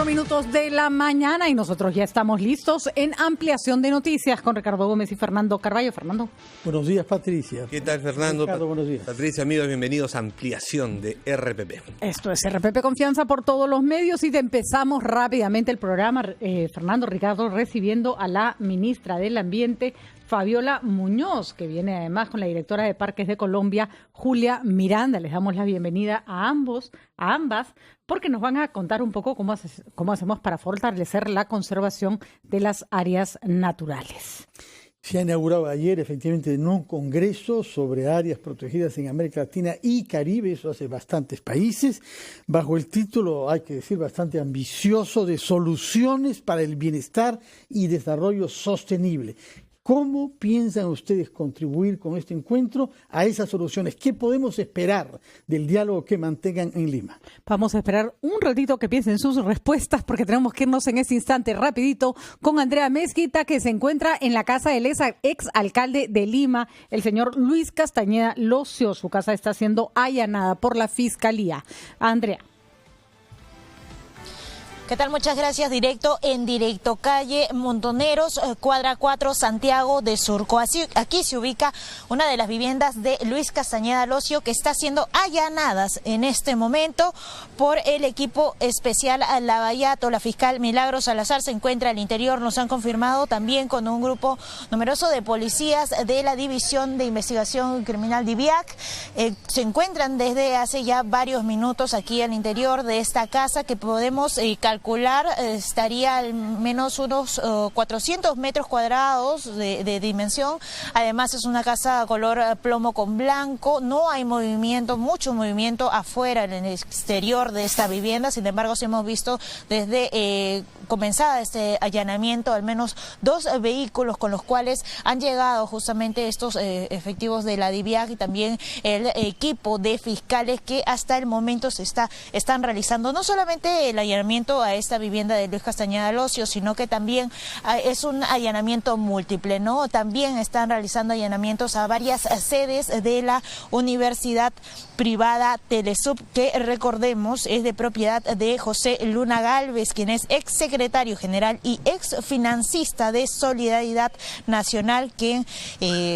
4:04 de la mañana y nosotros ya estamos listos en ampliación de noticias con Ricardo Gómez y Fernando Carballo. Fernando. Buenos días, Patricia. ¿Qué tal, Fernando? Ricardo, buenos días. Patricia, amigos, bienvenidos a Ampliación de RPP. Esto es RPP Confianza por todos los medios y empezamos rápidamente el programa, Fernando, Ricardo, recibiendo a la ministra del Ambiente, Fabiola Muñoz, que viene además con la directora de Parques de Colombia, Julia Miranda. Les damos la bienvenida a ambas, porque nos van a contar un poco cómo hacemos para fortalecer la conservación de las áreas naturales. Se ha inaugurado ayer, efectivamente, en un congreso sobre áreas protegidas en América Latina y Caribe, eso hace bastantes países, bajo el título, hay que decir, bastante ambicioso, de Soluciones para el Bienestar y Desarrollo Sostenible. ¿Cómo piensan ustedes contribuir con este encuentro a esas soluciones? ¿Qué podemos esperar del diálogo que mantengan en Lima? Vamos a esperar un ratito que piensen sus respuestas porque tenemos que irnos en ese instante rapidito con Andrea Mezquita, que se encuentra en la casa del ex alcalde de Lima, el señor Luis Castañeda Locio. Su casa está siendo allanada por la Fiscalía. Andrea. ¿Qué tal? Muchas gracias. Directo en directo. Calle Montoneros, cuadra 4, Santiago de Surco. Aquí se ubica una de las viviendas de Luis Castañeda Locio, que está siendo allanadas en este momento por el equipo especial Lavallato. La fiscal Milagros Salazar se encuentra al interior, nos han confirmado, también con un grupo numeroso de policías de la División de Investigación Criminal DIVIAC. Se encuentran desde hace ya varios minutos aquí al interior de esta casa, que podemos calcular estaría al menos unos 400 metros cuadrados de dimensión. Además es una casa color plomo con blanco. No hay mucho movimiento afuera, en el exterior de esta vivienda. Sin embargo, sí hemos visto desde comenzada este allanamiento al menos 2 vehículos con los cuales han llegado justamente estos efectivos de la DIVIAC y también el equipo de fiscales que hasta el momento están realizando no solamente el allanamiento a esta vivienda de Luis Castañeda Locio, sino que también es un allanamiento múltiple, ¿no? También están realizando allanamientos a varias sedes de la Universidad Privada Telesub, que recordemos es de propiedad de José Luna Gálvez, quien es ex secretario general y ex financista de Solidaridad Nacional,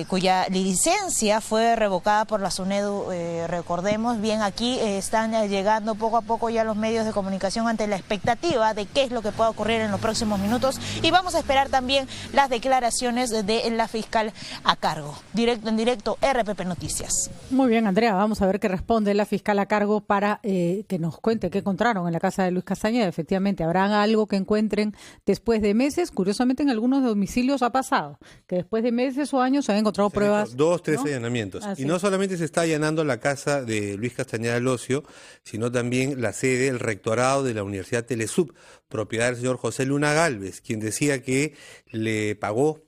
cuya licencia fue revocada por la SUNEDU, recordemos. Bien, aquí están llegando poco a poco ya los medios de comunicación ante la expectativa de qué es lo que pueda ocurrir en los próximos minutos, y vamos a esperar también las declaraciones de la fiscal a cargo. Directo en directo, RPP Noticias. Muy bien, Andrea, vamos a ver qué responde la fiscal a cargo para que nos cuente qué encontraron en la casa de Luis Castañeda. Efectivamente, habrá algo que encuentren después de meses. Curiosamente, en algunos domicilios ha pasado que después de meses o años se han encontrado pruebas. 2, 3 ¿no? allanamientos. Así y no solamente se está allanando la casa de Luis Castañeda Locio, sino también la sede, el rectorado de la Universidad Telesub, propiedad del señor José Luna Gálvez, quien decía que le pagó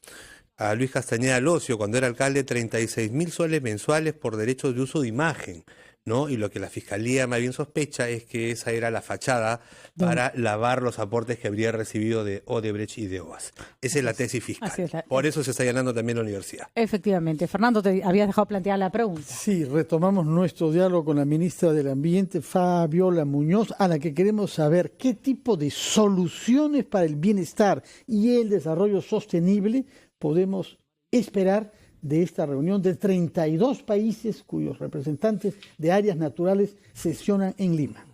a Luis Castañeda Locio, cuando era alcalde, 36.000 soles mensuales por derechos de uso de imagen, ¿no? Y lo que la Fiscalía más bien sospecha es que esa era la fachada para lavar los aportes que habría recibido de Odebrecht y de OAS. Esa es la tesis fiscal. Por eso se está allanando también la universidad. Efectivamente. Fernando, te habías dejado plantear la pregunta. Sí, retomamos nuestro diálogo con la ministra del Ambiente, Fabiola Muñoz, a la que queremos saber qué tipo de soluciones para el bienestar y el desarrollo sostenible podemos esperar de esta reunión de 32 países cuyos representantes de áreas naturales sesionan en Lima.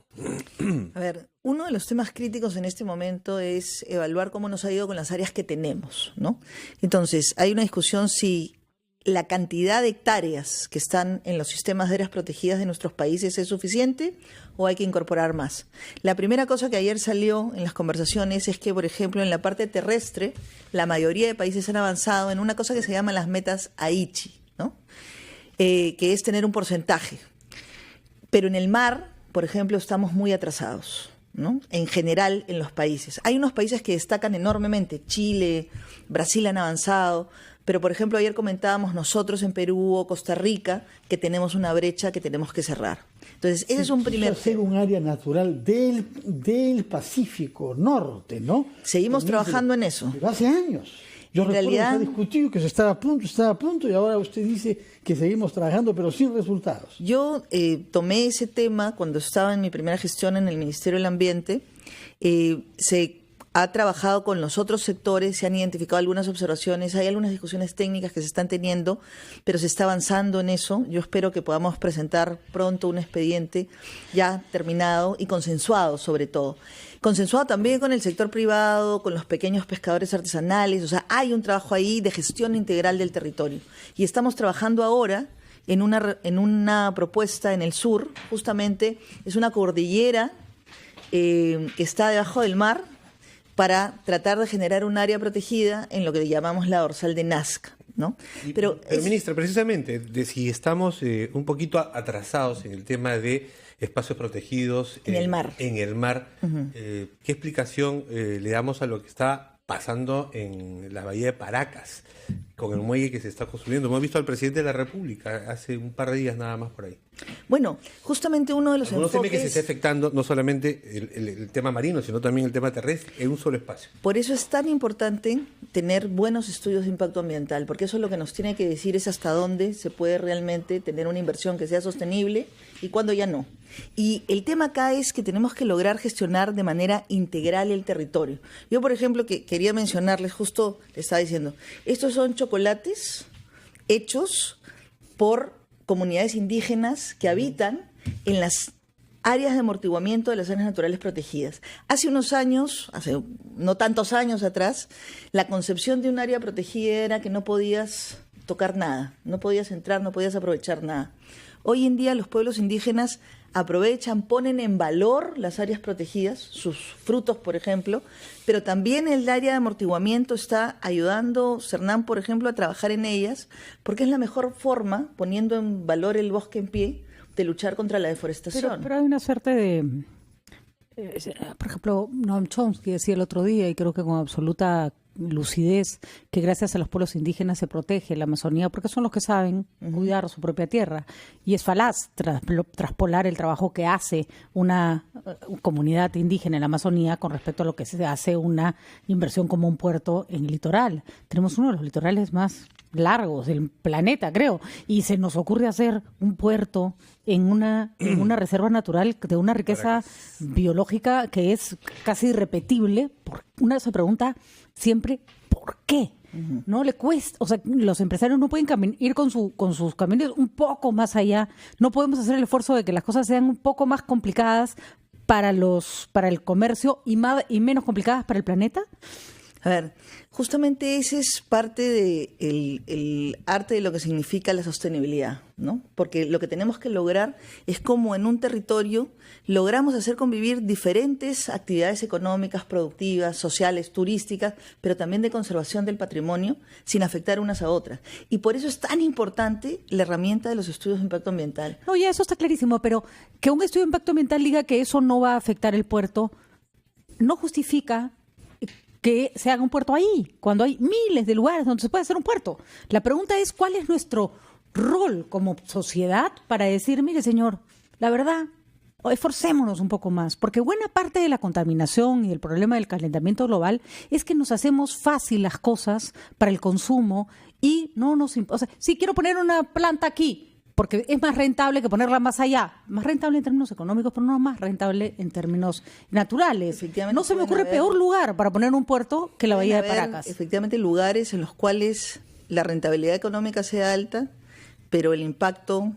A ver, uno de los temas críticos en este momento es evaluar cómo nos ha ido con las áreas que tenemos, ¿no? Entonces, hay una discusión si la cantidad de hectáreas que están en los sistemas de áreas protegidas de nuestros países es suficiente o hay que incorporar más. La primera cosa que ayer salió en las conversaciones es que, por ejemplo, en la parte terrestre, la mayoría de países han avanzado en una cosa que se llama las metas Aichi, ¿no? Que es tener un porcentaje. Pero en el mar, por ejemplo, estamos muy atrasados, ¿no? En general, en los países. Hay unos países que destacan enormemente. Chile, Brasil han avanzado. Pero, por ejemplo, ayer comentábamos nosotros en Perú o Costa Rica que tenemos una brecha que tenemos que cerrar. Entonces, ese es un primer... Hacer un área natural del Pacífico Norte, ¿no? Seguimos trabajando en eso. Hace años. Yo En recuerdo realidad, que se ha discutido que se estaba a punto, y ahora usted dice que seguimos trabajando, pero sin resultados. yo tomé ese tema cuando estaba en mi primera gestión en el Ministerio del Ambiente. Se ha trabajado con los otros sectores, se han identificado algunas observaciones, hay algunas discusiones técnicas que se están teniendo, pero se está avanzando en eso. Yo espero que podamos presentar pronto un expediente ya terminado y consensuado, sobre todo. Consensuado también con el sector privado, con los pequeños pescadores artesanales. O sea, hay un trabajo ahí de gestión integral del territorio. Y estamos trabajando ahora en una propuesta en el sur, justamente es una cordillera que está debajo del mar, para tratar de generar un área protegida en lo que llamamos la dorsal de Nazca, ¿no? Pero ministra, precisamente, si estamos un poquito atrasados en el tema de espacios protegidos en el mar. ¿Qué explicación le damos a lo que está pasando en la bahía de Paracas, con el muelle que se está construyendo? Hemos visto al presidente de la República hace un par de días nada más por ahí. Bueno, justamente uno de los Algunos temen enfoques... que se está afectando no solamente el tema marino, sino también el tema terrestre en un solo espacio. Por eso es tan importante tener buenos estudios de impacto ambiental, porque eso es lo que nos tiene que decir es hasta dónde se puede realmente tener una inversión que sea sostenible y cuándo ya no. Y el tema acá es que tenemos que lograr gestionar de manera integral el territorio. Yo, por ejemplo, que quería mencionarles, justo le estaba diciendo, estos son chocolates hechos por comunidades indígenas que habitan en las áreas de amortiguamiento de las áreas naturales protegidas. Hace unos años, hace no tantos años atrás, la concepción de un área protegida era que no podías tocar nada, no podías entrar, no podías aprovechar nada. Hoy en día los pueblos indígenas aprovechan, ponen en valor las áreas protegidas, sus frutos, por ejemplo, pero también el área de amortiguamiento está ayudando, Cernam, por ejemplo, a trabajar en ellas, porque es la mejor forma, poniendo en valor el bosque en pie, de luchar contra la deforestación. Pero hay una suerte de... por ejemplo, Noam Chomsky decía el otro día, y creo que con absoluta lucidez, que gracias a los pueblos indígenas se protege la Amazonía, porque son los que saben cuidar su propia tierra. Y es falaz traspolar el trabajo que hace una comunidad indígena en la Amazonía con respecto a lo que se hace una inversión como un puerto en el litoral. Tenemos uno de los litorales más largos del planeta, creo, y se nos ocurre hacer un puerto en una reserva natural de una riqueza biológica que es casi irrepetible. Una se pregunta siempre ¿por qué? No le cuesta, o sea, los empresarios no pueden ir con sus camiones un poco más allá. No podemos hacer el esfuerzo de que las cosas sean un poco más complicadas para el comercio y menos complicadas para el planeta. A ver, justamente ese es parte del arte de lo que significa la sostenibilidad, ¿no? Porque lo que tenemos que lograr es cómo en un territorio logramos hacer convivir diferentes actividades económicas, productivas, sociales, turísticas, pero también de conservación del patrimonio, sin afectar unas a otras. Y por eso es tan importante la herramienta de los estudios de impacto ambiental. No, ya eso está clarísimo, pero que un estudio de impacto ambiental diga que eso no va a afectar el puerto, no justifica que se haga un puerto ahí, cuando hay miles de lugares donde se puede hacer un puerto. La pregunta es, ¿cuál es nuestro rol como sociedad para decir, mire señor, la verdad, esforcémonos un poco más? Porque buena parte de la contaminación y el problema del calentamiento global es que nos hacemos fácil las cosas para el consumo y no nos... O sea, si quiero poner una planta aquí, porque es más rentable que ponerla más allá. Más rentable en términos económicos, pero no más rentable en términos naturales. No se me ocurre peor lugar para poner un puerto que la bahía de Paracas. Efectivamente, lugares en los cuales la rentabilidad económica sea alta, pero el impacto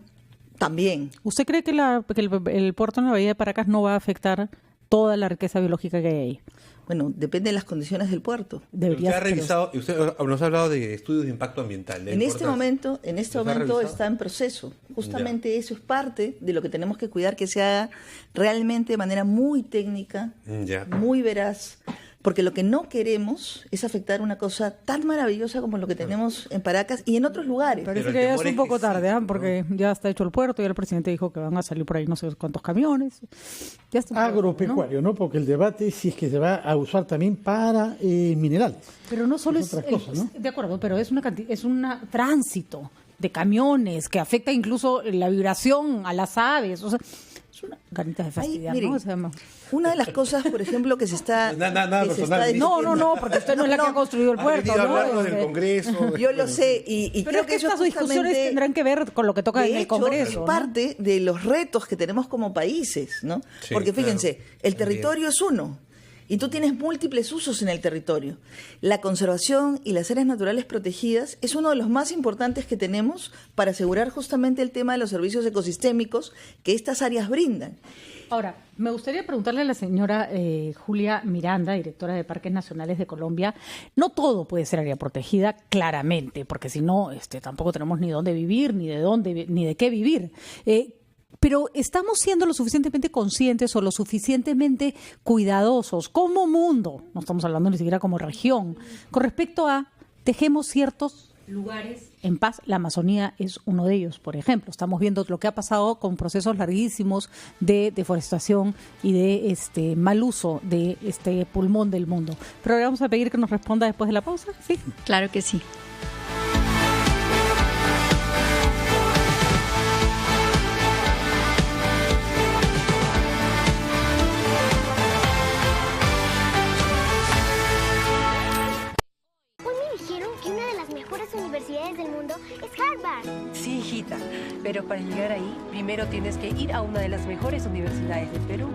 también. ¿Usted cree que el puerto en la bahía de Paracas no va a afectar toda la riqueza biológica que hay ahí? Bueno, depende de las condiciones del puerto. Usted ha revisado, usted nos ha hablado de estudios de impacto ambiental. En este momento está en proceso. Justamente eso es parte de lo que tenemos que cuidar, que se haga realmente de manera muy técnica, muy veraz. Porque lo que no queremos es afectar una cosa tan maravillosa como lo que tenemos en Paracas y en otros lugares. Parece que ya es un poco tarde, ¿eh? Porque ya está hecho el puerto, ya el presidente dijo que van a salir por ahí no sé cuántos camiones. Ya está agropecuario, ¿no? Porque el debate es si es que se va a usar también para minerales. Pero no solo es otra cosa, ¿no? De acuerdo, pero es un tránsito de camiones que afecta incluso la vibración a las aves. O sea, ganitas de fastidiar, miren, ¿no? O sea, una de las cosas, por ejemplo, que se está... Nada que se personal. está no, porque usted no es la que ha construido el puerto, Ha venido ¿no? hablando del Congreso. Yo lo sé, y Pero creo es que eso estas discusiones justamente, tendrán que ver con lo que toca de en el hecho, Congreso, es ¿no? parte de los retos que tenemos como países, ¿no? Sí, Porque fíjense, claro. el territorio es uno. Y tú tienes múltiples usos en el territorio. La conservación y las áreas naturales protegidas es uno de los más importantes que tenemos para asegurar justamente el tema de los servicios ecosistémicos que estas áreas brindan. Ahora, me gustaría preguntarle a la señora Julia Miranda, directora de Parques Nacionales de Colombia, no todo puede ser área protegida, claramente, porque si no, tampoco tenemos ni dónde vivir, ni de qué vivir. Pero ¿estamos siendo lo suficientemente conscientes o lo suficientemente cuidadosos como mundo, no estamos hablando ni siquiera como región, con respecto a dejemos ciertos lugares en paz? La Amazonía es uno de ellos, por ejemplo. Estamos viendo lo que ha pasado con procesos larguísimos de deforestación y de mal uso de este pulmón del mundo. Pero le vamos a pedir que nos responda después de la pausa, ¿sí? Claro que sí. Universidades del mundo es Harvard. Sí, hijita, pero para llegar ahí, primero tienes que ir a una de las mejores universidades del Perú.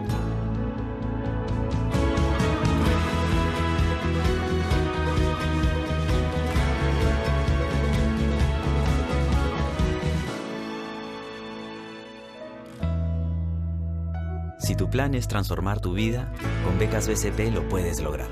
Si tu plan es transformar tu vida, con becas BCP lo puedes lograr.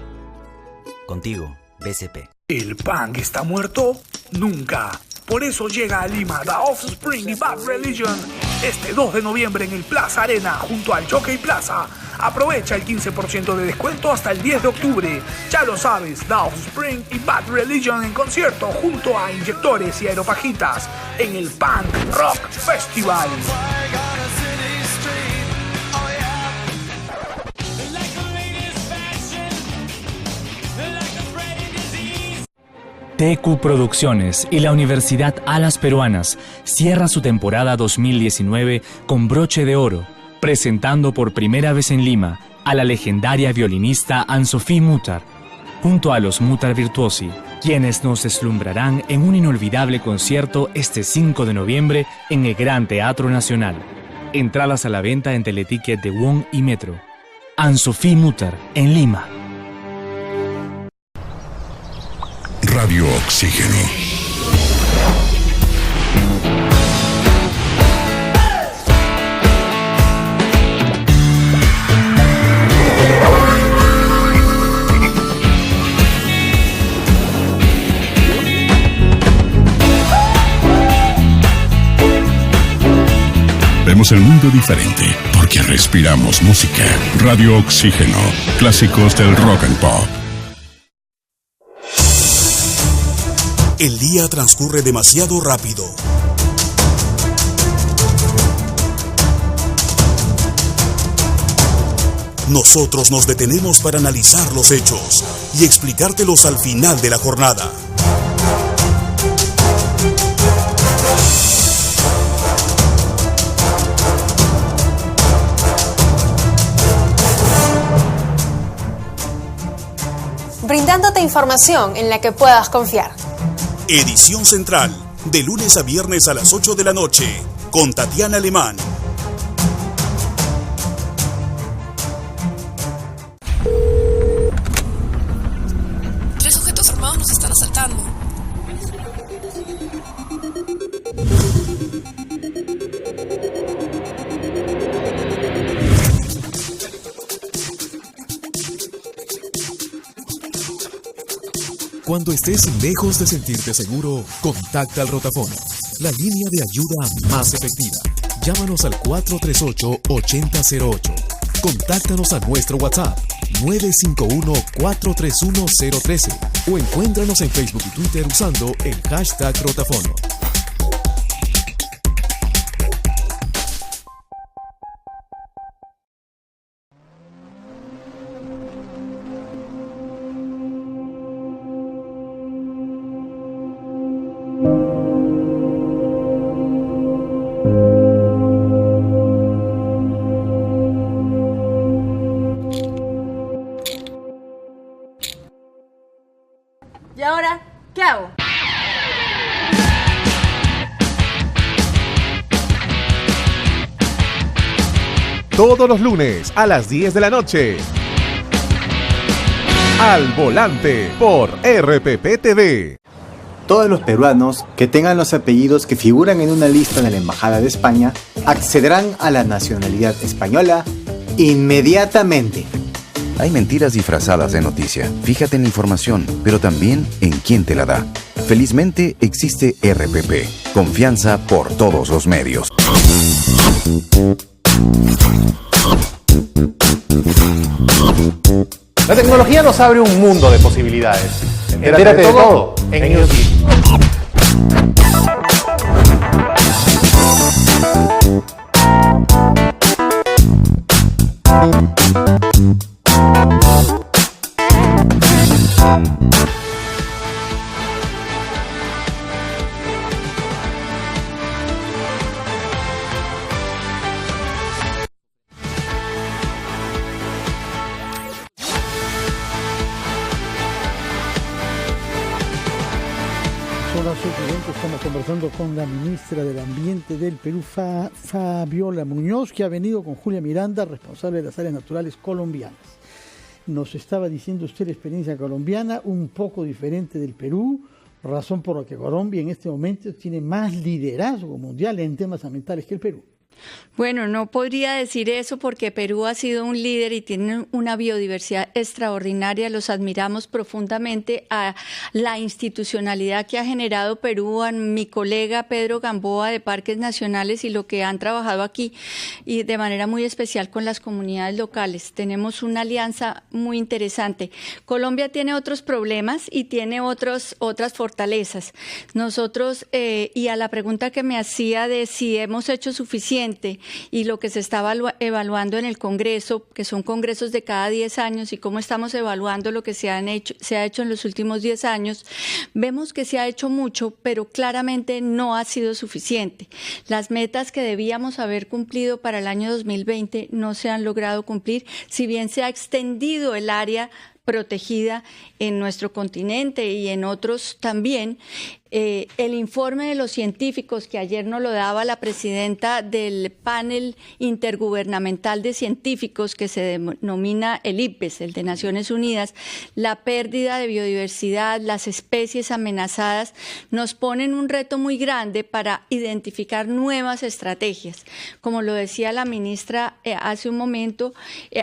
Contigo, BCP. ¿El punk está muerto? Nunca. Por eso llega a Lima The Offspring y Bad Religion este 2 de noviembre en el Plaza Arena junto al Jockey Plaza. Aprovecha el 15% de descuento hasta el 10 de octubre. Ya lo sabes, The Offspring y Bad Religion en concierto junto a Inyectores y Aeropajitas en el Punk Rock Festival. TQ Producciones y la Universidad Alas Peruanas cierra su temporada 2019 con broche de oro, presentando por primera vez en Lima a la legendaria violinista Anne-Sophie Mutter, junto a los Mutter Virtuosi, quienes nos deslumbrarán en un inolvidable concierto este 5 de noviembre en el Gran Teatro Nacional. Entradas a la venta en Teleticket de Wong y Metro. Anne-Sophie Mutter, en Lima. Radio Oxígeno. Vemos el mundo diferente porque respiramos música. Radio Oxígeno. Clásicos del rock and pop. El día transcurre demasiado rápido. Nosotros nos detenemos para analizar los hechos y explicártelos al final de la jornada. Brindándote información en la que puedas confiar. Edición Central, de lunes a viernes a las 8 de la noche, con Tatiana Alemán. Tres sujetos armados nos están asaltando. Cuando estés lejos de sentirte seguro, contacta al Rotafono, la línea de ayuda más efectiva. Llámanos al 438-8008. Contáctanos a nuestro WhatsApp 951-431-013 o encuéntranos en Facebook y Twitter usando el hashtag Rotafono. todos los lunes a las 10 de la noche. Al Volante por RPP TV. Todos los peruanos que tengan los apellidos que figuran en una lista de la Embajada de España accederán a la nacionalidad española inmediatamente. Hay mentiras disfrazadas de noticia. Fíjate en la información, pero también en quién te la da. Felizmente existe RPP. Confianza por todos los medios. La tecnología nos abre un mundo de posibilidades. Entérate de todo en Newsbeat. Estamos conversando con la ministra del Ambiente del Perú, Fabiola Muñoz, que ha venido con Julia Miranda, responsable de las áreas naturales colombianas. Nos estaba diciendo usted la experiencia colombiana, un poco diferente del Perú, razón por la que Colombia en este momento tiene más liderazgo mundial en temas ambientales que el Perú. Bueno, no podría decir eso porque Perú ha sido un líder y tiene una biodiversidad extraordinaria. Los admiramos profundamente a la institucionalidad que ha generado Perú, a mi colega Pedro Gamboa de Parques Nacionales y lo que han trabajado aquí y de manera muy especial con las comunidades locales. Tenemos una alianza muy interesante. Colombia tiene otros problemas y tiene otras fortalezas. Nosotros, y a la pregunta que me hacía de si hemos hecho suficiente, y lo que se está evaluando en el Congreso, que son congresos de cada 10 años, y cómo estamos evaluando lo que se ha hecho en los últimos 10 años, vemos que se ha hecho mucho, pero claramente no ha sido suficiente. Las metas que debíamos haber cumplido para el año 2020 no se han logrado cumplir, si bien se ha extendido el área protegida en nuestro continente y en otros también. El informe de los científicos que ayer nos lo daba la presidenta del panel intergubernamental de científicos que se denomina el IPBES, el de Naciones Unidas, la pérdida de biodiversidad, las especies amenazadas, nos ponen un reto muy grande para identificar nuevas estrategias. Como lo decía la ministra hace un momento,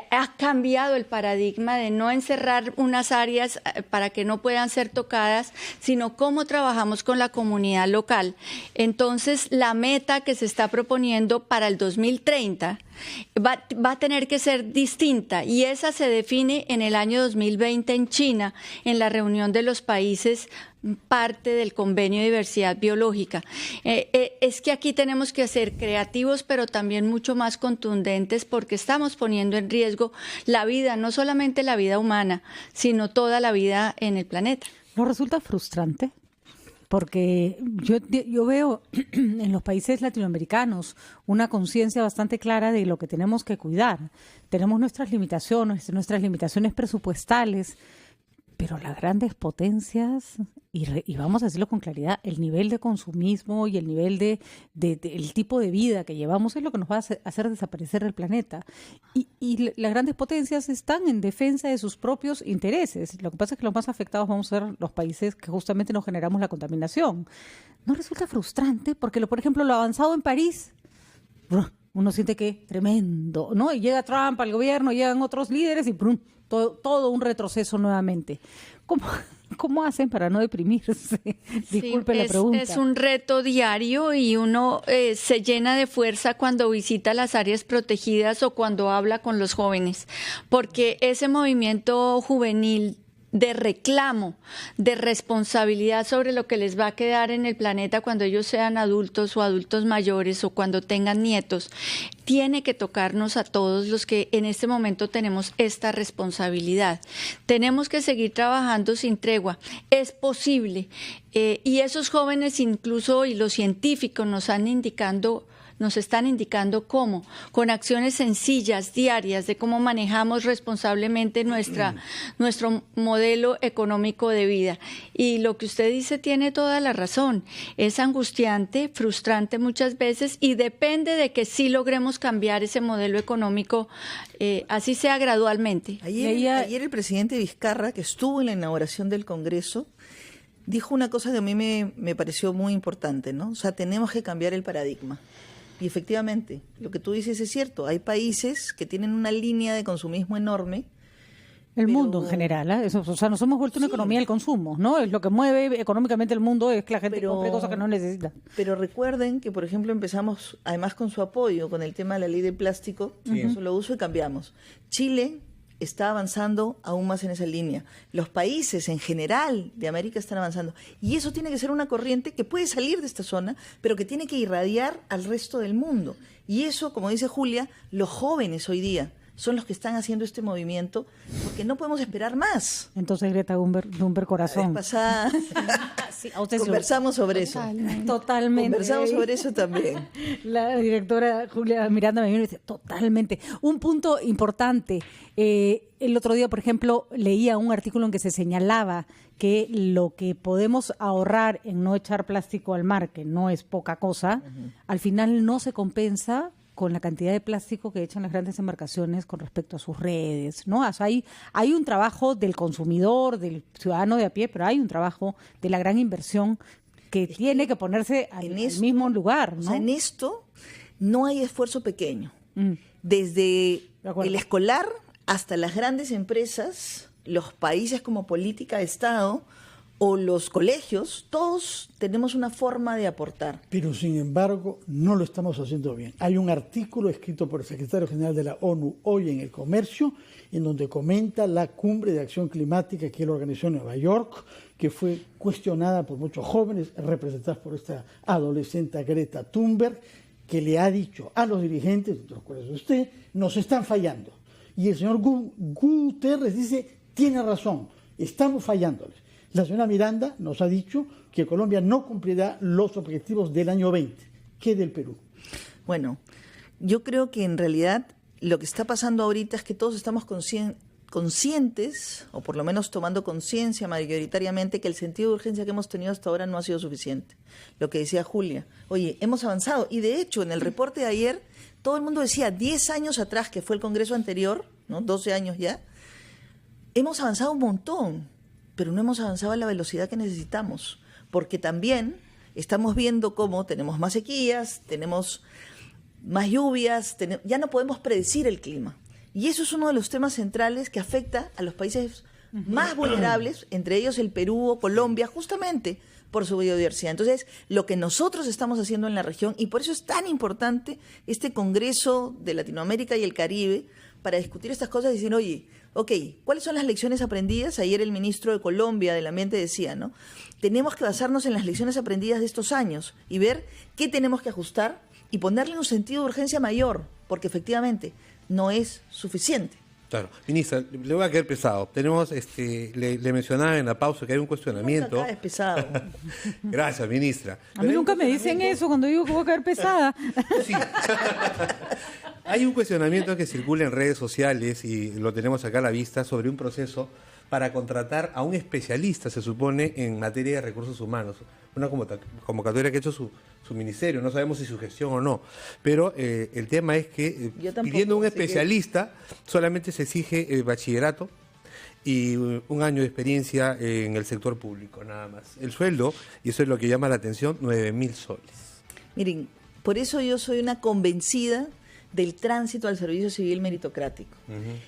ha cambiado el paradigma de no encerrar unas áreas para que no puedan ser tocadas, sino cómo trabajamos con la comunidad local. Entonces, la meta que se está proponiendo para el 2030 va a tener que ser distinta y esa se define en el año 2020 en China, en la reunión de los países parte del Convenio de Diversidad Biológica. Es que aquí tenemos que ser creativos, pero también mucho más contundentes porque estamos poniendo en riesgo la vida, no solamente la vida humana, sino toda la vida en el planeta. ¿No resulta frustrante? Porque yo veo en los países latinoamericanos una conciencia bastante clara de lo que tenemos que cuidar. Tenemos nuestras limitaciones presupuestales, pero las grandes potencias, y vamos a decirlo con claridad, el nivel de consumismo y el nivel el tipo de vida que llevamos es lo que nos va a hacer desaparecer el planeta. Y las grandes potencias están en defensa de sus propios intereses. Lo que pasa es que los más afectados vamos a ser los países que justamente nos generamos la contaminación. ¿No resulta frustrante? Porque, por ejemplo, lo avanzado en París, uno siente que tremendo, ¿no? Y llega Trump al gobierno, llegan otros líderes y ¡brum! Todo un retroceso nuevamente. ¿Cómo hacen para no deprimirse? Disculpe la pregunta. Es un reto diario y uno se llena de fuerza cuando visita las áreas protegidas o cuando habla con los jóvenes, porque ese movimiento juvenil de reclamo, de responsabilidad sobre lo que les va a quedar en el planeta cuando ellos sean adultos o adultos mayores o cuando tengan nietos, tiene que tocarnos a todos los que en este momento tenemos esta responsabilidad. Tenemos que seguir trabajando sin tregua. Es posible. Y esos jóvenes incluso y los científicos nos nos están indicando cómo, con acciones sencillas, diarias, de cómo manejamos responsablemente nuestro modelo económico de vida. Y lo que usted dice tiene toda la razón. Es angustiante, frustrante muchas veces y depende de que sí logremos cambiar ese modelo económico, así sea gradualmente. Ayer el presidente Vizcarra, que estuvo en la inauguración del Congreso, dijo una cosa que a mí me pareció muy importante, ¿no? O sea, tenemos que cambiar el paradigma. Y efectivamente, lo que tú dices es cierto. Hay países que tienen una línea de consumismo enorme. El mundo en general, ¿eh? O sea, nos hemos vuelto una economía del consumo, ¿no? Es lo que mueve económicamente el mundo, es que la gente compre cosas que no necesita. Pero recuerden que, por ejemplo, empezamos, además con su apoyo, con el tema de la ley del plástico, un solo uso y cambiamos. Chile está avanzando aún más en esa línea. Los países en general de América están avanzando. Y eso tiene que ser una corriente que puede salir de esta zona, pero que tiene que irradiar al resto del mundo. Y eso, como dice Julia, los jóvenes hoy día son los que están haciendo este movimiento, porque no podemos esperar más. Entonces, Greta Thunberg corazón. La vez pasada conversamos sobre eso. Totalmente. Conversamos sobre eso también. La directora Julia Miranda me vino y dice, totalmente. Un punto importante. El otro día, por ejemplo, leía un artículo en que se señalaba que lo que podemos ahorrar en no echar plástico al mar, que no es poca cosa, al final no se compensa con la cantidad de plástico que echan las grandes embarcaciones con respecto a sus redes, ¿no? O sea, hay un trabajo del consumidor, del ciudadano de a pie, pero hay un trabajo de la gran inversión que tiene que ponerse al mismo lugar, ¿no? O sea, en esto no hay esfuerzo pequeño. Desde el escolar hasta las grandes empresas, los países como política de Estado o los colegios, todos tenemos una forma de aportar. Pero sin embargo, no lo estamos haciendo bien. Hay un artículo escrito por el secretario general de la ONU hoy en El Comercio, en donde comenta la cumbre de acción climática que él organizó en Nueva York, que fue cuestionada por muchos jóvenes, representados por esta adolescente Greta Thunberg, que le ha dicho a los dirigentes, entre los cuales usted, nos están fallando. Y el señor Guterres dice, tiene razón, estamos fallándoles. La señora Miranda nos ha dicho que Colombia no cumplirá los objetivos del año 20. ¿Qué del Perú? Bueno, yo creo que en realidad lo que está pasando ahorita es que todos estamos conscientes, o por lo menos tomando conciencia mayoritariamente, que el sentido de urgencia que hemos tenido hasta ahora no ha sido suficiente. Lo que decía Julia, oye, hemos avanzado. Y de hecho, en el reporte de ayer, todo el mundo decía, 10 años atrás, que fue el Congreso anterior, ¿no? 12 años ya, hemos avanzado un montón, pero no hemos avanzado a la velocidad que necesitamos, porque también estamos viendo cómo tenemos más sequías, tenemos más lluvias, ya no podemos predecir el clima. Y eso es uno de los temas centrales que afecta a los países más vulnerables, entre ellos el Perú o Colombia, justamente por su biodiversidad. Entonces, lo que nosotros estamos haciendo en la región, y por eso es tan importante este Congreso de Latinoamérica y el Caribe, para discutir estas cosas y decir, oye, ok, ¿cuáles son las lecciones aprendidas? Ayer el ministro de Colombia del Ambiente decía, ¿no? Tenemos que basarnos en las lecciones aprendidas de estos años y ver qué tenemos que ajustar y ponerle un sentido de urgencia mayor, porque efectivamente no es suficiente. Claro. Ministra, le voy a quedar pesado. Tenemos, le mencionaba en la pausa que hay un cuestionamiento. Nunca caes pesado. Gracias, ministra. A mí nunca me dicen eso cuando digo que voy a caer pesada. Sí. Hay un cuestionamiento que circula en redes sociales y lo tenemos acá a la vista sobre un proceso para contratar a un especialista, se supone, en materia de recursos humanos. Una convocatoria que ha hecho su ministerio, no sabemos si su gestión o no. Pero el tema es que pidiendo un especialista solamente se exige bachillerato y un año de experiencia en el sector público, nada más. El sueldo, y eso es lo que llama la atención, 9.000 soles. Miren, por eso yo soy una convencida del tránsito al servicio civil meritocrático.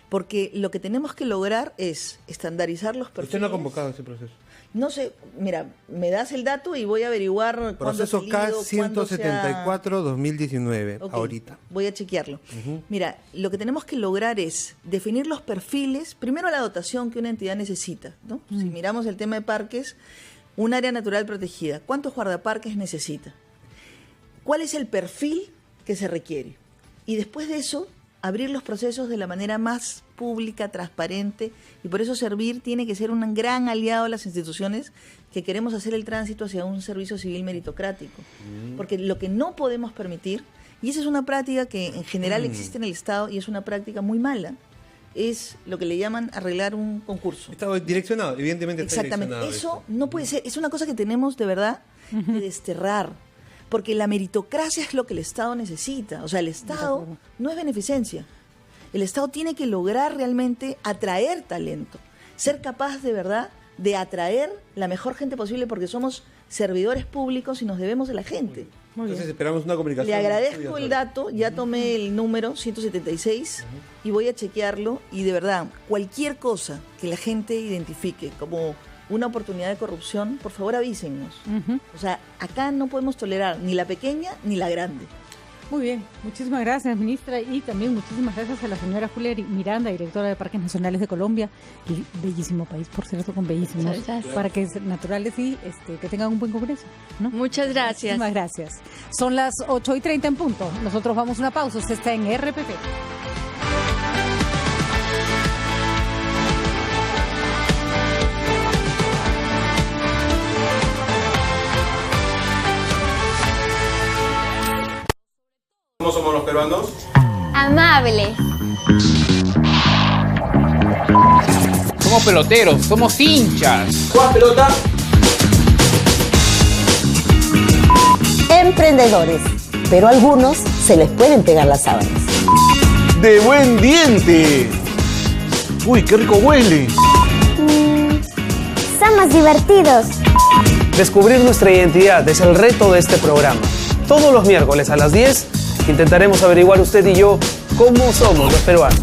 Porque lo que tenemos que lograr es estandarizar los perfiles. ¿Usted no ha convocado ese proceso? No sé, mira, me das el dato y voy a averiguar proceso cuándo K-174-2019, okay, ahorita. Voy a chequearlo. Mira, lo que tenemos que lograr es definir los perfiles, primero la dotación que una entidad necesita, ¿no? Si miramos el tema de parques, un área natural protegida, ¿cuántos guardaparques necesita? ¿Cuál es el perfil que se requiere? Y después de eso, abrir los procesos de la manera más pública, transparente, y por eso Servir tiene que ser un gran aliado a las instituciones que queremos hacer el tránsito hacia un servicio civil meritocrático. Porque lo que no podemos permitir, Y esa es una práctica que en general existe en el Estado y es una práctica muy mala. Es lo que le llaman arreglar un concurso. Está direccionado, evidentemente está Exactamente. direccionado. Eso no puede ser. Es una cosa que tenemos de verdad que desterrar. Porque la meritocracia es lo que el Estado necesita. O sea, el Estado no es beneficencia. El Estado tiene que lograr realmente atraer talento. Ser capaz de verdad de atraer la mejor gente posible porque somos servidores públicos y nos debemos de la gente. Entonces esperamos una comunicación. Le agradezco el dato, ya tomé el número 176 y voy a chequearlo y de verdad, cualquier cosa que la gente identifique como una oportunidad de corrupción, por favor avísennos. O sea, acá no podemos tolerar ni la pequeña ni la grande. Muy bien, muchísimas gracias, ministra, y también muchísimas gracias a la señora Julia Miranda, directora de Parques Nacionales de Colombia, y bellísimo país, por cierto, con bellísimos parques naturales y que tengan un buen congreso, ¿no? Muchas gracias. Muchísimas gracias. Son las 8:30 en punto. Nosotros vamos a una pausa. Usted está en RPP. ¿Cómo somos los peruanos? Amables. Somos peloteros, somos hinchas. ¿Juegas pelota? Emprendedores, pero a algunos se les pueden pegar las sábanas. ¡De buen diente! ¡Uy, qué rico huele! Somos divertidos. Descubrir nuestra identidad es el reto de este programa. Todos los miércoles a las 10 intentaremos averiguar usted y yo cómo somos los peruanos.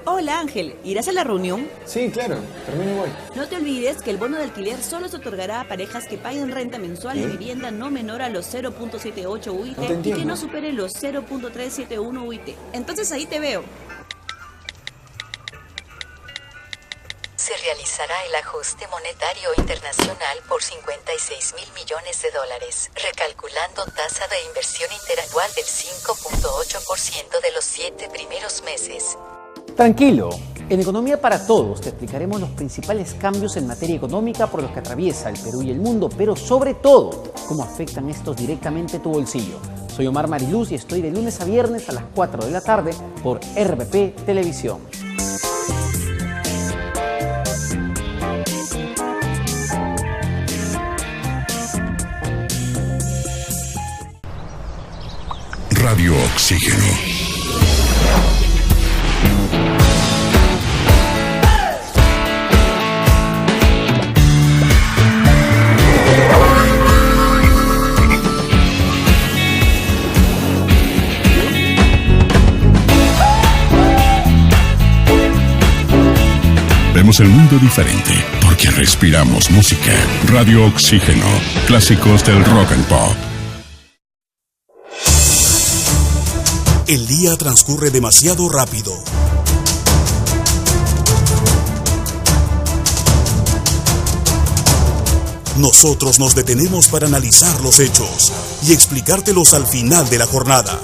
Hola Ángel, ¿irás a la reunión? Sí, claro, termino y voy. No te olvides que el bono de alquiler solo se otorgará a parejas que paguen renta mensual de vivienda no menor a los 0.78 UIT y que no supere los 0.371 UIT. Entonces ahí te veo. Se realizará el ajuste monetario internacional por 56.000 millones de dólares, recalculando tasa de inversión interanual del 5.8% de los 7 primeros meses. Tranquilo, en Economía para Todos te explicaremos los principales cambios en materia económica por los que atraviesa el Perú y el mundo, pero sobre todo, cómo afectan estos directamente tu bolsillo. Soy Omar Mariluz y estoy de lunes a viernes a las 4 de la tarde por RPP Televisión. Radio Oxígeno. Vemos el mundo diferente porque respiramos música. Radio Oxígeno. Clásicos del rock and pop. El día transcurre demasiado rápido. Nosotros nos detenemos para analizar los hechos y explicártelos al final de la jornada.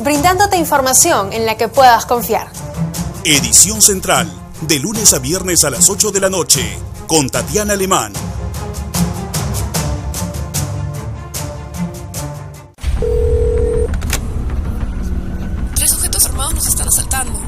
Brindándote información en la que puedas confiar. Edición Central, de lunes a viernes a las 8 de la noche, con Tatiana Alemán. Tres sujetos armados nos están asaltando.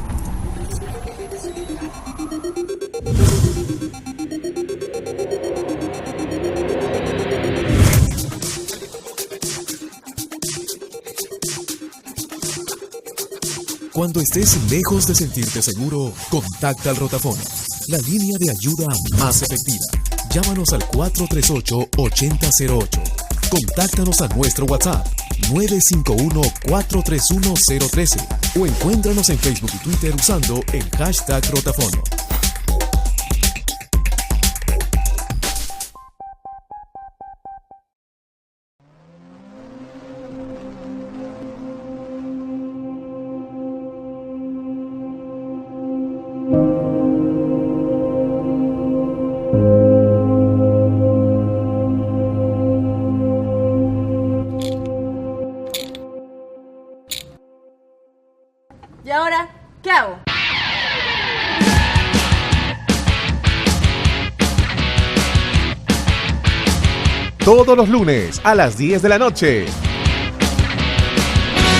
Cuando estés lejos de sentirte seguro, contacta al Rotafono, la línea de ayuda más efectiva. Llámanos al 438-8008. Contáctanos a nuestro WhatsApp 951-431-013 o encuéntranos en Facebook y Twitter usando el hashtag Rotafono. ahora, ¿qué hago? Todos los lunes a las 10 de la noche.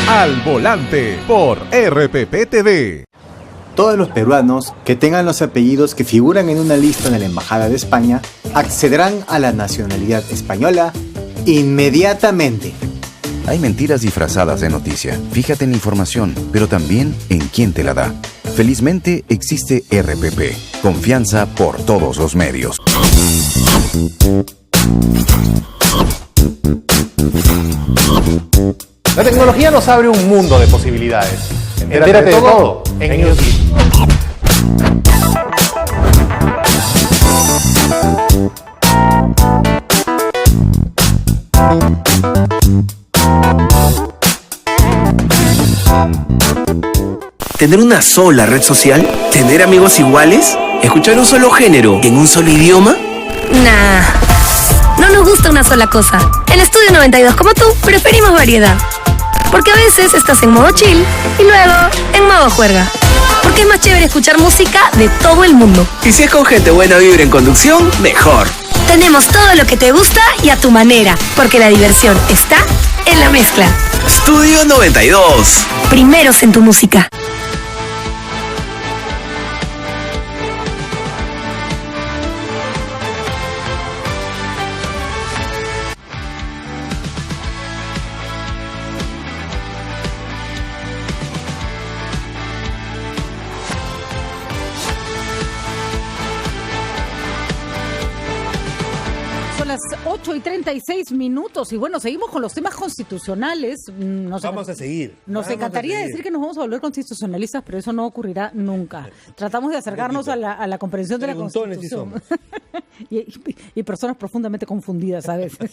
Al Volante por RPP TV. Todos los peruanos que tengan los apellidos que figuran en una lista de la Embajada de España accederán a la nacionalidad española inmediatamente. Hay mentiras disfrazadas de noticia. Fíjate en la información, pero también en quién te la da. Felizmente existe RPP. Confianza por todos los medios. La tecnología nos abre un mundo de posibilidades. Entérate de todo en Newsbeat. ¿Tener una sola red social? ¿Tener amigos iguales? ¿Escuchar un solo género en un solo idioma? Nah, no nos gusta una sola cosa. En Estudio 92, como tú, preferimos variedad. Porque a veces estás en modo chill y luego en modo juerga. Porque es más chévere escuchar música de todo el mundo. Y si es con gente buena vibra en conducción, mejor. Tenemos todo lo que te gusta y a tu manera. Porque la diversión está en la mezcla. Estudio 92. Primeros en tu música. Las 8:36 y bueno, seguimos con los temas constitucionales. Vamos a seguir. Nos encantaría decir que nos vamos a volver constitucionalistas, pero eso no ocurrirá nunca. Tratamos de acercarnos a la comprensión de la Constitución. Y personas profundamente confundidas a veces,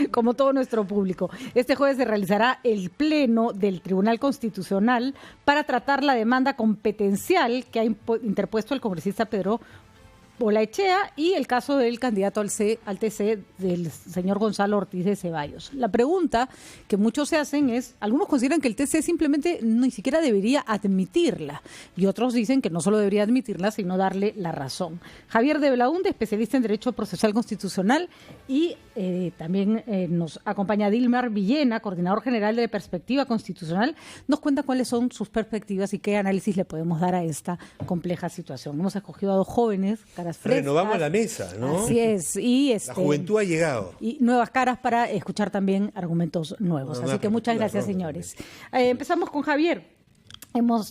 como todo nuestro público. Este jueves se realizará el pleno del Tribunal Constitucional para tratar la demanda competencial que ha interpuesto el congresista Pedro Olaechea y el caso del candidato al TC del señor Gonzalo Ortiz de Ceballos. La pregunta que muchos se hacen es, algunos consideran que el TC simplemente ni siquiera debería admitirla y otros dicen que no solo debería admitirla, sino darle la razón. Javier de Belaúnde, especialista en Derecho Procesal Constitucional, y también nos acompaña Dilmar Villena, coordinador general de Perspectiva Constitucional, nos cuenta cuáles son sus perspectivas y qué análisis le podemos dar a esta compleja situación. Hemos escogido a dos jóvenes, caras frescas. Renovamos la mesa, ¿no? Así es. Y la juventud ha llegado. Y nuevas caras para escuchar también argumentos nuevos. Así que muchas gracias, señores. Empezamos con Javier.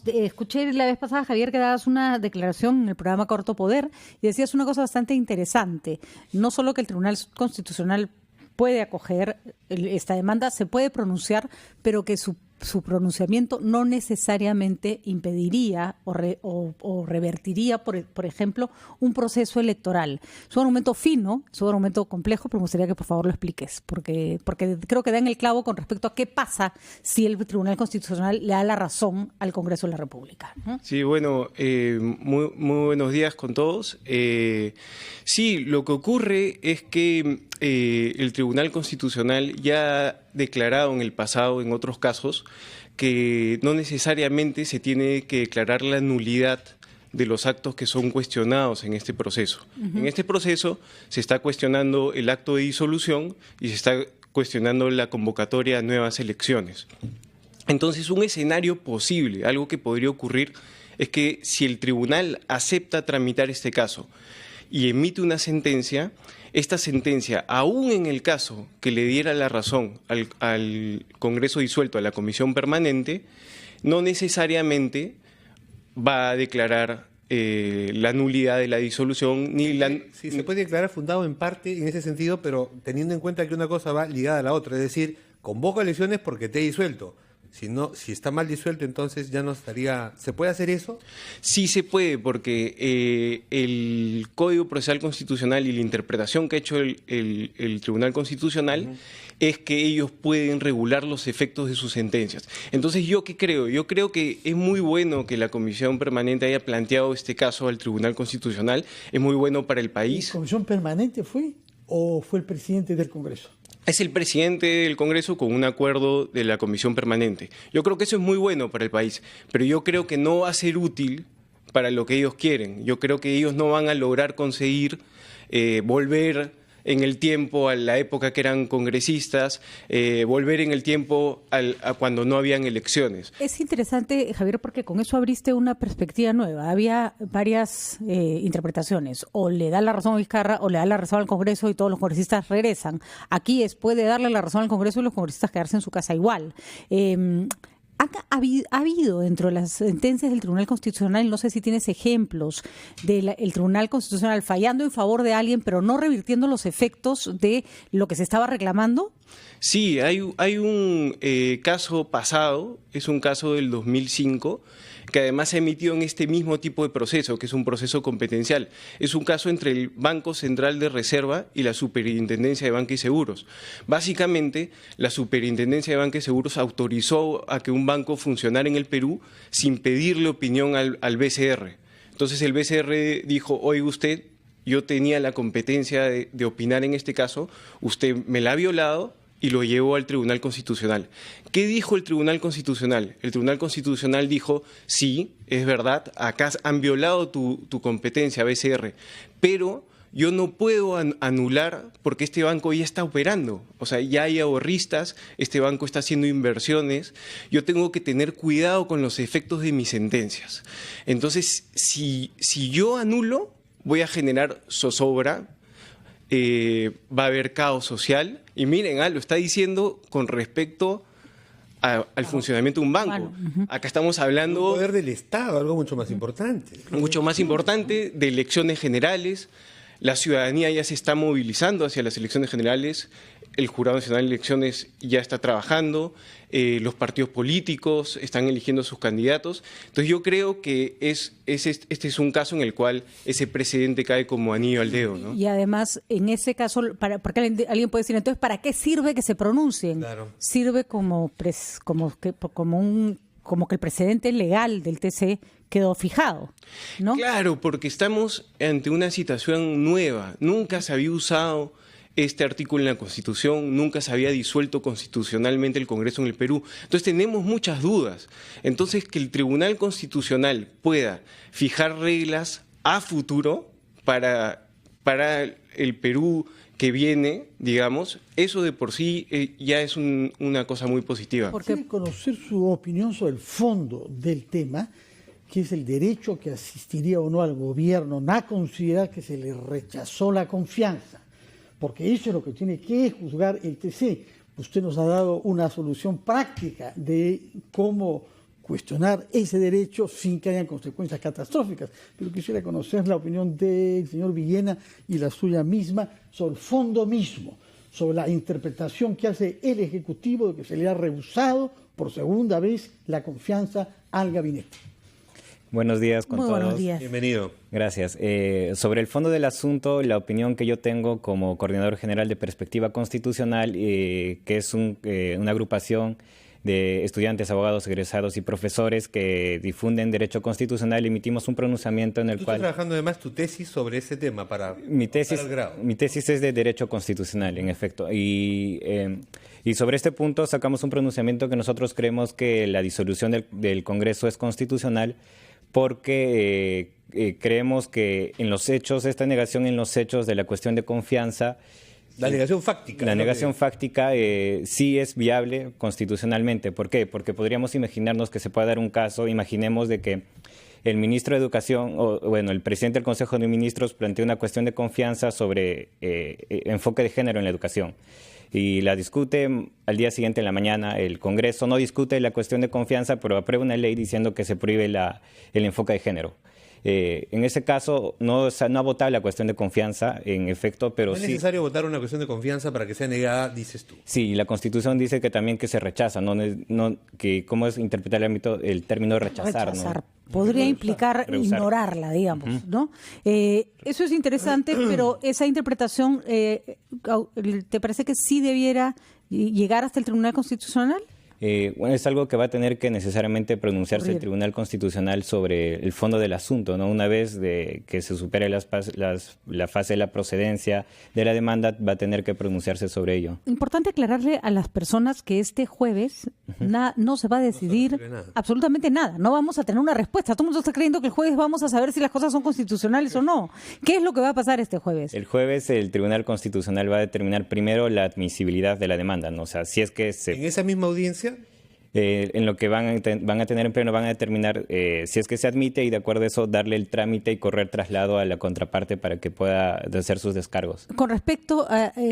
Escuché la vez pasada, Javier, que dabas una declaración en el programa Corto Poder y decías una cosa bastante interesante. No solo que el Tribunal Constitucional puede acoger esta demanda, se puede pronunciar, pero que su pronunciamiento no necesariamente impediría o revertiría, por ejemplo, un proceso electoral. Es un argumento fino, es un argumento complejo, pero me gustaría que por favor lo expliques, porque creo que da en el clavo con respecto a qué pasa si el Tribunal Constitucional le da la razón al Congreso de la República. Sí, bueno, muy buenos días con todos. Sí, lo que ocurre es que el Tribunal Constitucional ya ha declarado en el pasado, en otros casos, que no necesariamente se tiene que declarar la nulidad de los actos que son cuestionados en este proceso. En este proceso se está cuestionando el acto de disolución y se está cuestionando la convocatoria a nuevas elecciones. Entonces, un escenario posible, algo que podría ocurrir, es que si el tribunal acepta tramitar este caso y emite una sentencia, esta sentencia, aún en el caso que le diera la razón al Congreso disuelto, a la Comisión Permanente, no necesariamente va a declarar la nulidad de la disolución ni la... Sí, se puede declarar fundado en parte en ese sentido, pero teniendo en cuenta que una cosa va ligada a la otra, es decir, convoca elecciones porque te he disuelto. Si está mal disuelto, entonces ya no estaría... ¿Se puede hacer eso? Sí se puede, porque el Código Procesal Constitucional y la interpretación que ha hecho el Tribunal Constitucional es que ellos pueden regular los efectos de sus sentencias. Entonces, ¿yo qué creo? Yo creo que es muy bueno que la Comisión Permanente haya planteado este caso al Tribunal Constitucional. Es muy bueno para el país. ¿La Comisión Permanente fue o fue el presidente del Congreso? es el presidente del Congreso con un acuerdo de la Comisión Permanente. Yo creo que eso es muy bueno para el país, pero yo creo que no va a ser útil para lo que ellos quieren. Yo creo que ellos no van a lograr conseguir volver en el tiempo a la época que eran congresistas, volver en el tiempo a cuando no habían elecciones. Es interesante, Javier, porque con eso abriste una perspectiva nueva. Había varias interpretaciones. O le da la razón a Vizcarra o le da la razón al Congreso y todos los congresistas regresan. Aquí puede darle la razón al Congreso y los congresistas quedarse en su casa igual. Ha habido dentro de las sentencias del Tribunal Constitucional, no sé si tienes ejemplos, del Tribunal Constitucional fallando en favor de alguien, pero no revirtiendo los efectos de lo que se estaba reclamando. Sí, hay un caso pasado, es un caso del 2005, que además se ha emitido en este mismo tipo de proceso, que es un proceso competencial. Es un caso entre el Banco Central de Reserva y la Superintendencia de Banca y Seguros. Básicamente, la Superintendencia de Banca y Seguros autorizó a que un banco funcionara en el Perú sin pedirle opinión al BCR. Entonces el BCR dijo, oiga usted, yo tenía la competencia de opinar en este caso, usted me la ha violado, y lo llevó al Tribunal Constitucional. ¿Qué dijo el Tribunal Constitucional? El Tribunal Constitucional dijo, sí, es verdad, acá han violado tu competencia, BCR, pero yo no puedo anular porque este banco ya está operando. O sea, ya hay ahorristas, este banco está haciendo inversiones, yo tengo que tener cuidado con los efectos de mis sentencias. Entonces, si yo anulo, voy a generar zozobra, va a haber caos social. Y miren, lo está diciendo con respecto al funcionamiento de un banco. Acá estamos hablando... El poder del Estado, algo mucho más importante. Mucho más importante, de elecciones generales. La ciudadanía ya se está movilizando hacia las elecciones generales. El Jurado Nacional de Elecciones ya está trabajando. Los partidos políticos están eligiendo sus candidatos. Entonces yo creo que este es un caso en el cual ese precedente cae como anillo al dedo, ¿no? Y además, en ese caso, porque alguien puede decir, entonces, ¿para qué sirve que se pronuncien? Claro. Sirve como que el precedente legal del TC quedó fijado, ¿no? Claro, porque estamos ante una situación nueva. Nunca se había usado este artículo en la Constitución, nunca se había disuelto constitucionalmente el Congreso en el Perú. Entonces tenemos muchas dudas. Entonces que el Tribunal Constitucional pueda fijar reglas a futuro para el Perú que viene, digamos, eso de por sí ya es una cosa muy positiva. Porque conocer su opinión sobre el fondo del tema, que es el derecho que asistiría o no al gobierno, a considerar que se le rechazó la confianza. Porque eso es lo que tiene que juzgar el TC. Usted nos ha dado una solución práctica de cómo cuestionar ese derecho sin que hayan consecuencias catastróficas. Pero quisiera conocer la opinión del señor Villena y la suya misma sobre el fondo mismo, sobre la interpretación que hace el Ejecutivo de que se le ha rehusado por segunda vez la confianza al gabinete. Buenos días con todos. Buenos días. Bienvenido. Gracias. Sobre el fondo del asunto, la opinión que yo tengo como coordinador general de Perspectiva Constitucional, que es una agrupación de estudiantes, abogados, egresados y profesores que difunden derecho constitucional, emitimos un pronunciamiento en el cual... ¿Tú estás trabajando además tu tesis sobre ese tema para mi tesis, el grado? Mi tesis es de derecho constitucional, en efecto. Y sobre este punto sacamos un pronunciamiento que nosotros creemos que la disolución del Congreso es constitucional, porque creemos que en los hechos, esta negación en los hechos de la cuestión de confianza... La negación fáctica. La negación fáctica sí es viable constitucionalmente. ¿Por qué? Porque podríamos imaginarnos que se pueda dar un caso, imaginemos de que el ministro de Educación, el presidente del Consejo de Ministros plantea una cuestión de confianza sobre enfoque de género en la educación. Y la discute al día siguiente en la mañana. El Congreso no discute la cuestión de confianza, pero aprueba una ley diciendo que se prohíbe el enfoque de género. En ese caso no ha votado la cuestión de confianza, en efecto, pero ¿No es necesario votar una cuestión de confianza para que sea negada, dices tú? Sí, la Constitución dice que también que se rechaza, que cómo es interpretar el término rechazar. ¿No? Podría implicar ignorarla, digamos, ¿no? Eso es interesante, pero esa interpretación, ¿te parece que sí debiera llegar hasta el Tribunal Constitucional? Bueno, es algo que va a tener que necesariamente pronunciarse el Tribunal Constitucional sobre el fondo del asunto, ¿no? Una vez que se supere la fase de la procedencia de la demanda, va a tener que pronunciarse sobre ello. Importante aclararle a las personas que este jueves no se va a decidir absolutamente nada. No vamos a tener una respuesta. Todo el mundo está creyendo que el jueves vamos a saber si las cosas son constitucionales o no. ¿Qué es lo que va a pasar este jueves? El jueves el Tribunal Constitucional va a determinar primero la admisibilidad de la demanda, ¿no? O sea, si es que ¿En esa misma audiencia? En lo que van a tener en pleno van a determinar si es que se admite y de acuerdo a eso darle el trámite y correr traslado a la contraparte para que pueda hacer sus descargos. Con respecto,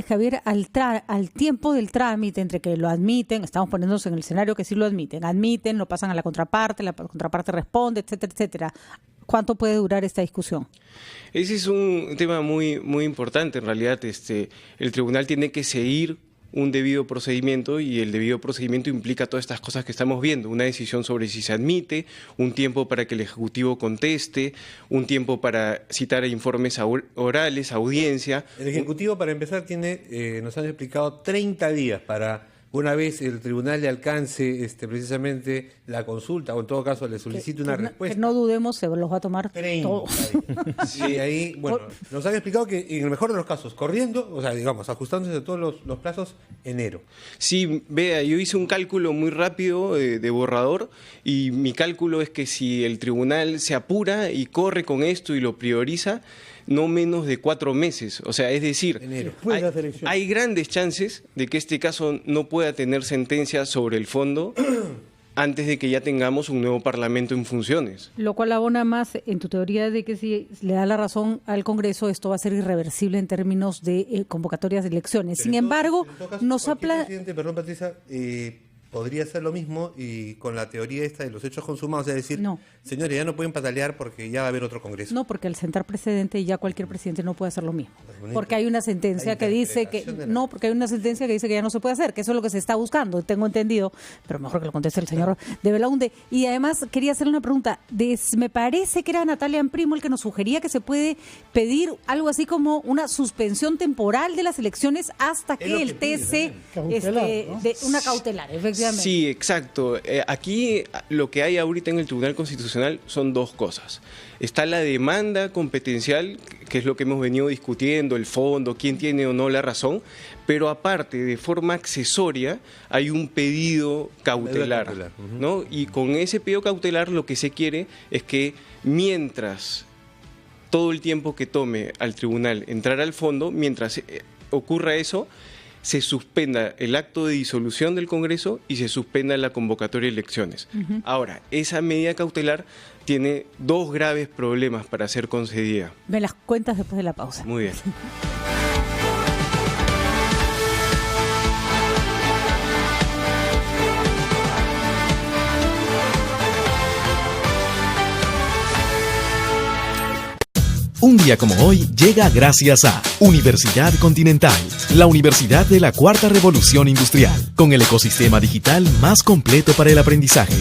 Javier, al tiempo del trámite entre que lo admiten, estamos poniéndonos en el escenario que sí lo admiten, lo pasan a la contraparte responde, etcétera, etcétera. ¿Cuánto puede durar esta discusión? Ese es un tema muy, muy importante. En realidad, el tribunal tiene que seguir un debido procedimiento y el debido procedimiento implica todas estas cosas que estamos viendo, una decisión sobre si se admite, un tiempo para que el Ejecutivo conteste, un tiempo para citar informes orales, audiencia. El Ejecutivo, para empezar, nos han explicado 30 días para, una vez el tribunal le alcance precisamente la consulta, o en todo caso le solicite una respuesta. Que no dudemos, se los va a tomar 30. todos. Sí, ahí, bueno, nos han explicado que en el mejor de los casos, corriendo, o sea, digamos, ajustándose a todos los plazos, enero. Sí, vea, yo hice un cálculo muy rápido de borrador y mi cálculo es que si el tribunal se apura y corre con esto y lo prioriza, no menos de 4 meses. O sea, es decir, hay grandes chances de que este caso no pueda tener sentencia sobre el fondo antes de que ya tengamos un nuevo Parlamento en funciones. Lo cual abona más en tu teoría de que si le da la razón al Congreso, esto va a ser irreversible en términos de convocatorias de elecciones. Sin embargo, nos habla... Perdón, Patricia, podría ser lo mismo y con la teoría esta de los hechos consumados, es decir, señores, ya no pueden patalear porque ya va a haber otro Congreso. No, porque al sentar precedente ya cualquier presidente no puede hacer lo mismo. Porque hay una sentencia que dice que porque hay una sentencia que dice que ya no se puede hacer, que eso es lo que se está buscando, tengo entendido, pero mejor que lo conteste el señor de Belaunde. Y además quería hacerle una pregunta. Me parece que era Natalia Amprimo el que nos sugería que se puede pedir algo así como una suspensión temporal de las elecciones hasta que el TC una cautelar, efectivamente. Sí, exacto. Aquí lo que hay ahorita en el Tribunal Constitucional son dos cosas. Está la demanda competencial, que es lo que hemos venido discutiendo, el fondo, quién tiene o no la razón, pero aparte, de forma accesoria, hay un pedido cautelar, ¿no? Y con ese pedido cautelar lo que se quiere es que mientras todo el tiempo que tome al tribunal entrar al fondo, mientras ocurra eso, se suspenda el acto de disolución del Congreso y se suspenda la convocatoria de elecciones. Ahora, esa medida cautelar tiene 2 graves problemas para ser concedida. Me las cuentas después de la pausa. Muy bien. Un día como hoy llega gracias a Universidad Continental, la universidad de la Cuarta Revolución Industrial, con el ecosistema digital más completo para el aprendizaje.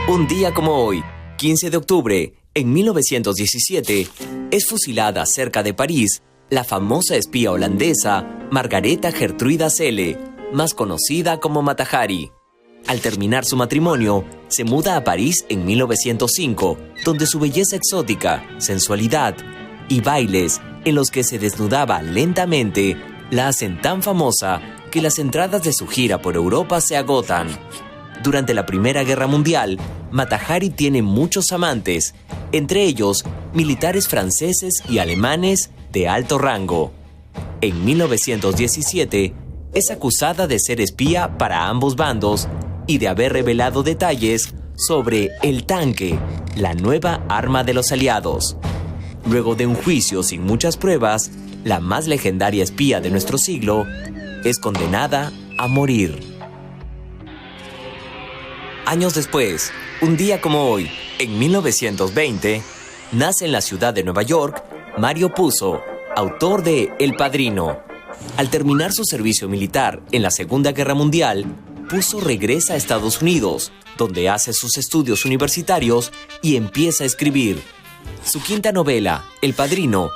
Un día como hoy, 15 de octubre, en 1917, es fusilada cerca de París la famosa espía holandesa Margaretha Gertruida Celle, más conocida como Mata Hari. Al terminar su matrimonio, se muda a París en 1905, donde su belleza exótica, sensualidad y bailes en los que se desnudaba lentamente la hacen tan famosa que las entradas de su gira por Europa se agotan. Durante la Primera Guerra Mundial, Mata Hari tiene muchos amantes, entre ellos militares franceses y alemanes de alto rango. En 1917, es acusada de ser espía para ambos bandos y de haber revelado detalles sobre el tanque, la nueva arma de los aliados. Luego de un juicio sin muchas pruebas, la más legendaria espía de nuestro siglo es condenada a morir. Años después, un día como hoy, en 1920, nace en la ciudad de Nueva York Mario Puzo, autor de El Padrino. Al terminar su servicio militar en la Segunda Guerra Mundial, Puzo regresa a Estados Unidos, donde hace sus estudios universitarios y empieza a escribir. Su quinta novela, El Padrino,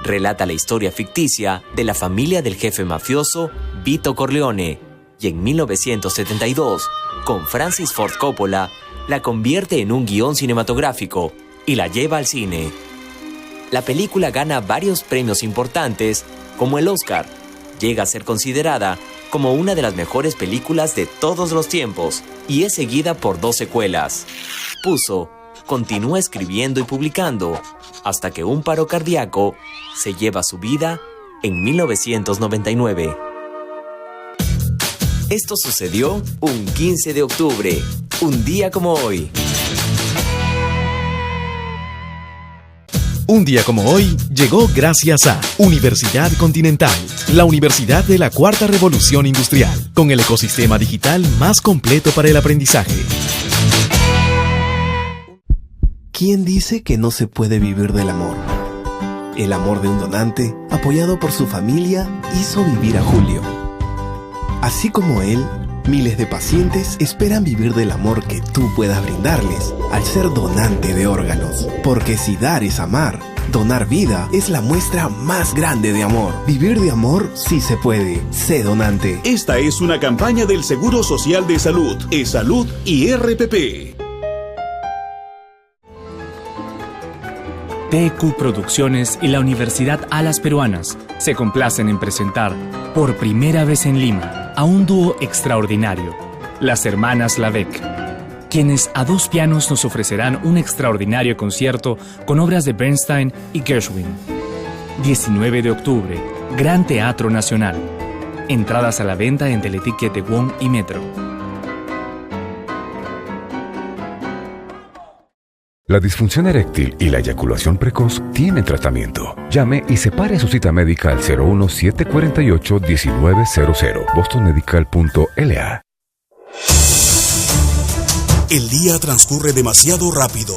relata la historia ficticia de la familia del jefe mafioso Vito Corleone, y en 1972, con Francis Ford Coppola, la convierte en un guión cinematográfico y la lleva al cine. La película gana varios premios importantes, como el Oscar. Llega a ser considerada como una de las mejores películas de todos los tiempos y es seguida por 2 secuelas. Puzo continúa escribiendo y publicando hasta que un paro cardíaco se lleva su vida en 1999. Esto sucedió un 15 de octubre, un día como hoy. Un día como hoy llegó gracias a Universidad Continental, la universidad de la Cuarta Revolución Industrial, con el ecosistema digital más completo para el aprendizaje. ¿Quién dice que no se puede vivir del amor? El amor de un donante, apoyado por su familia, hizo vivir a Julio. Así como él, miles de pacientes esperan vivir del amor que tú puedas brindarles al ser donante de órganos. Porque si dar es amar, donar vida es la muestra más grande de amor. Vivir de amor sí se puede. Sé donante. Esta es una campaña del Seguro Social de Salud, E-Salud y RPP. TQ Producciones y la Universidad Alas Peruanas se complacen en presentar, por primera vez en Lima, a un dúo extraordinario, las hermanas Lavec, quienes a 2 pianos nos ofrecerán un extraordinario concierto con obras de Bernstein y Gershwin. 19 de octubre, Gran Teatro Nacional. Entradas a la venta en Teleticket Wong y Metro. La disfunción eréctil y la eyaculación precoz tienen tratamiento. Llame y separe su cita médica al 01748-1900, bostonmedical.la. El día transcurre demasiado rápido.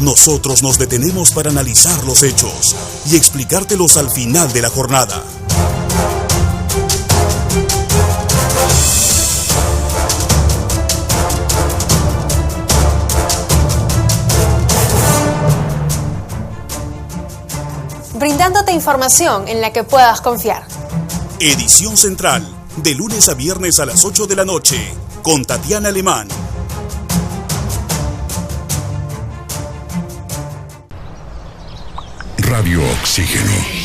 Nosotros nos detenemos para analizar los hechos y explicártelos al final de la jornada. Brindándote información en la que puedas confiar. Edición Central, de lunes a viernes a las 8 de la noche, con Tatiana Alemán. Radio Oxígeno.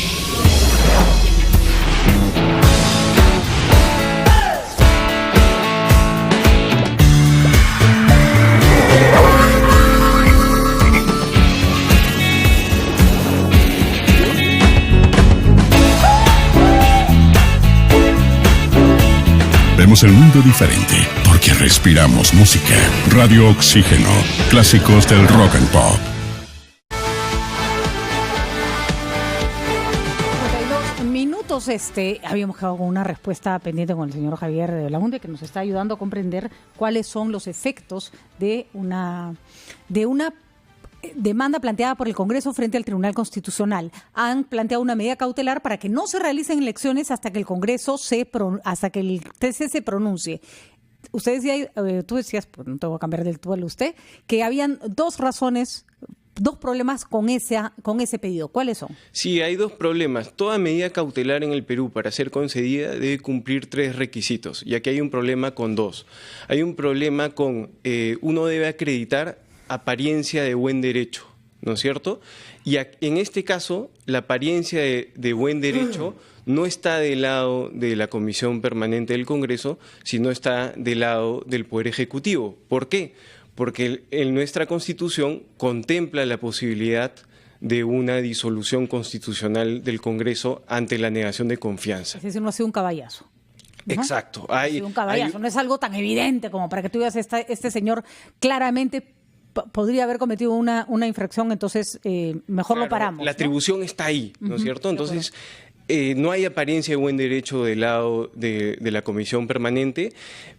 Vemos el mundo diferente porque respiramos música. Radio Oxígeno, clásicos del rock and pop. 52 minutos. Habíamos quedado con una respuesta pendiente con el señor Javier de Belaunde, que nos está ayudando a comprender cuáles son los efectos de una demanda planteada por el Congreso frente al Tribunal Constitucional. Han planteado una medida cautelar para que no se realicen elecciones hasta que el Congreso hasta que el TC se pronuncie. Usted decía, tú decías, pues no te voy a cambiar del tuelo usted, que habían 2 razones, 2 problemas con ese pedido. ¿Cuáles son? Sí, hay 2 problemas. Toda medida cautelar en el Perú para ser concedida debe cumplir 3 requisitos, y aquí hay un problema con 2. Hay un problema con, uno debe acreditar apariencia de buen derecho, ¿no es cierto? Y en este caso, la apariencia de buen derecho no está del lado de la Comisión Permanente del Congreso, sino está del lado del Poder Ejecutivo. ¿Por qué? Porque en nuestra Constitución contempla la posibilidad de una disolución constitucional del Congreso ante la negación de confianza. Es decir, no ha sido un caballazo. ¿No? Exacto. Un caballazo, no es algo tan evidente como para que tú digas, este señor claramente podría haber cometido una infracción, entonces mejor lo paramos. La atribución está ahí, ¿no es cierto? Entonces, no hay apariencia de buen derecho del lado de la Comisión Permanente,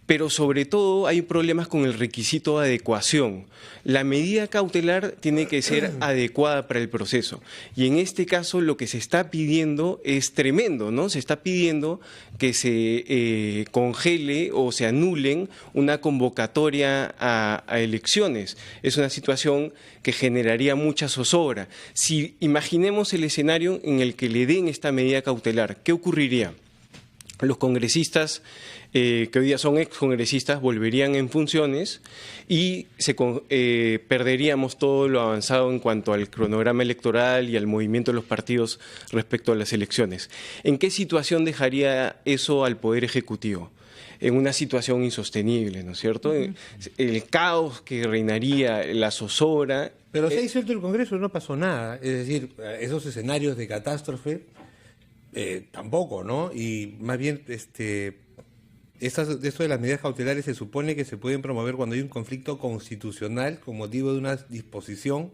pero sobre todo hay problemas con el requisito de adecuación. La medida cautelar tiene que ser adecuada para el proceso. Y en este caso lo que se está pidiendo es tremendo, ¿no? Se está pidiendo que se congele o se anulen una convocatoria a elecciones. Es una situación que generaría mucha zozobra. Si imaginemos el escenario en el que le den esta medida cautelar, ¿qué ocurriría? Los congresistas que hoy día son excongresistas volverían en funciones y perderíamos todo lo avanzado en cuanto al cronograma electoral y al movimiento de los partidos respecto a las elecciones. ¿En qué situación dejaría eso al Poder Ejecutivo? En una situación insostenible, ¿no es cierto? El caos que reinaría, la zozobra. Pero se ha disuelto el Congreso, no pasó nada. Es decir, esos escenarios de catástrofe tampoco, ¿no? Y más bien, esto de las medidas cautelares se supone que se pueden promover cuando hay un conflicto constitucional con motivo de una disposición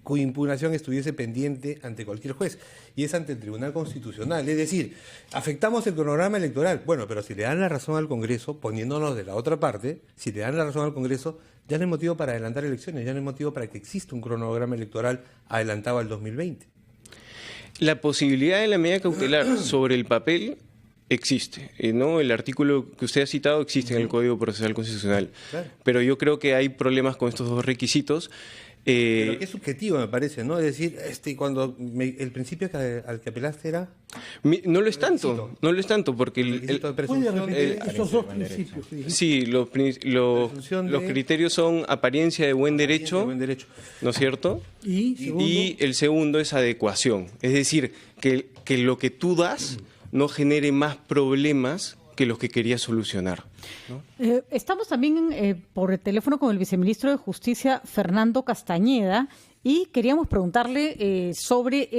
cuya impugnación estuviese pendiente ante cualquier juez, y es ante el Tribunal Constitucional. Es decir, afectamos el cronograma electoral. Bueno, pero si le dan la razón al Congreso, poniéndonos de la otra parte, si le dan la razón al Congreso, ya no hay motivo para adelantar elecciones, ya no hay motivo para que exista un cronograma electoral adelantado al 2020. La posibilidad de la medida cautelar sobre el papel existe, ¿no? El artículo que usted ha citado existe en el Código Procesal Constitucional, claro. Pero yo creo que hay problemas con estos dos requisitos. Pero que es subjetivo, me parece, ¿no? Es decir, cuando el principio al que apelaste era... No lo es tanto, porque esos dos principios. Sí, los criterios son apariencia de buen derecho, ¿no es cierto? Y el segundo es adecuación, es decir, que lo que tú das no genere más problemas que los que quería solucionar, ¿no? Estamos también por el teléfono con el viceministro de Justicia, Fernando Castañeda, y queríamos preguntarle sobre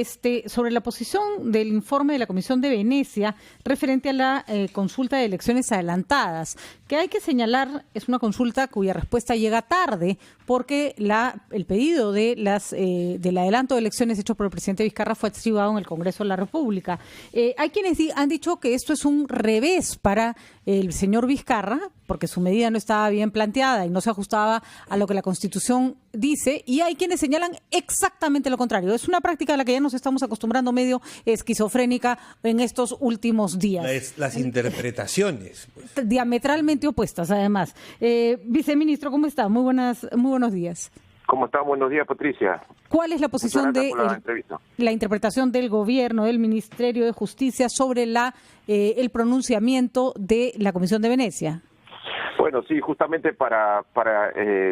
la posición del informe de la Comisión de Venecia referente a la consulta de elecciones adelantadas, que hay que señalar es una consulta cuya respuesta llega tarde porque el pedido del adelanto de elecciones hecho por el presidente Vizcarra fue archivado en el Congreso de la República. Hay quienes han dicho que esto es un revés para el señor Vizcarra, porque su medida no estaba bien planteada y no se ajustaba a lo que la Constitución dice, y hay quienes señalan exactamente lo contrario. Es una práctica a la que ya nos estamos acostumbrando medio esquizofrénica en estos últimos días. Las interpretaciones, pues. Diametralmente opuestas, además. Viceministro, ¿cómo está? Muy buenos días. ¿Cómo está? Buenos días, Patricia. ¿Cuál es la posición de la interpretación del gobierno, del Ministerio de Justicia sobre el pronunciamiento de la Comisión de Venecia? Bueno, sí, justamente para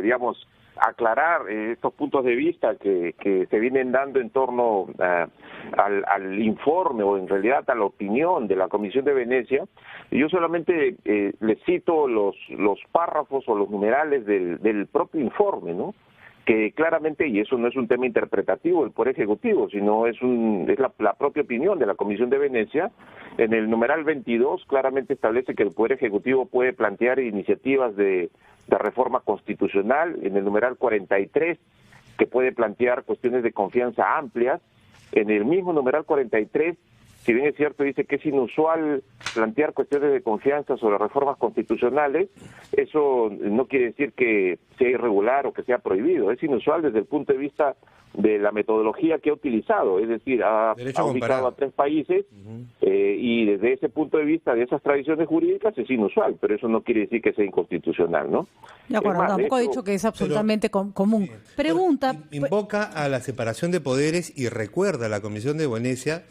digamos, aclarar estos puntos de vista que se vienen dando en torno al informe o en realidad a la opinión de la Comisión de Venecia. Yo solamente les cito los párrafos o los numerales del propio informe, ¿no? Que claramente, y eso no es un tema interpretativo del Poder Ejecutivo, sino es la propia opinión de la Comisión de Venecia. En el numeral 22 claramente establece que el Poder Ejecutivo puede plantear iniciativas de reforma constitucional. En el numeral 43, que puede plantear cuestiones de confianza amplias. En el mismo numeral 43, si bien es cierto, dice que es inusual plantear cuestiones de confianza sobre reformas constitucionales, eso no quiere decir que sea irregular o que sea prohibido. Es inusual desde el punto de vista de la metodología que ha utilizado, es decir, ha ubicado a 3 países y desde ese punto de vista de esas tradiciones jurídicas es inusual, pero eso no quiere decir que sea inconstitucional, ¿no? De acuerdo, tampoco he dicho que es absolutamente común. Pregunta... Invoca a la separación de poderes y recuerda a la Comisión de Venecia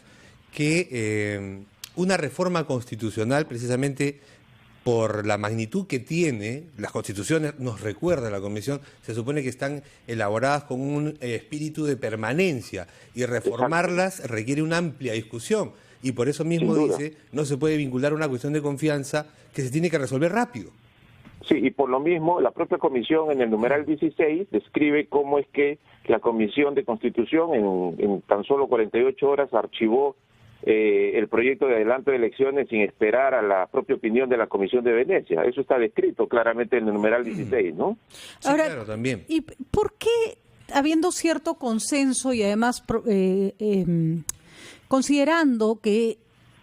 que una reforma constitucional, precisamente por la magnitud que tiene, las constituciones, nos recuerda la Comisión, se supone que están elaboradas con un espíritu de permanencia y reformarlas requiere una amplia discusión y por eso mismo dice, no se puede vincular una cuestión de confianza que se tiene que resolver rápido. Sí, y por lo mismo la propia Comisión en el numeral 16 describe cómo es que la Comisión de Constitución en tan solo 48 horas archivó el proyecto de adelanto de elecciones sin esperar a la propia opinión de la Comisión de Venecia. Eso está descrito claramente en el numeral 16, ¿no? Sí, ahora, claro, también. ¿Y por qué, habiendo cierto consenso y además considerando que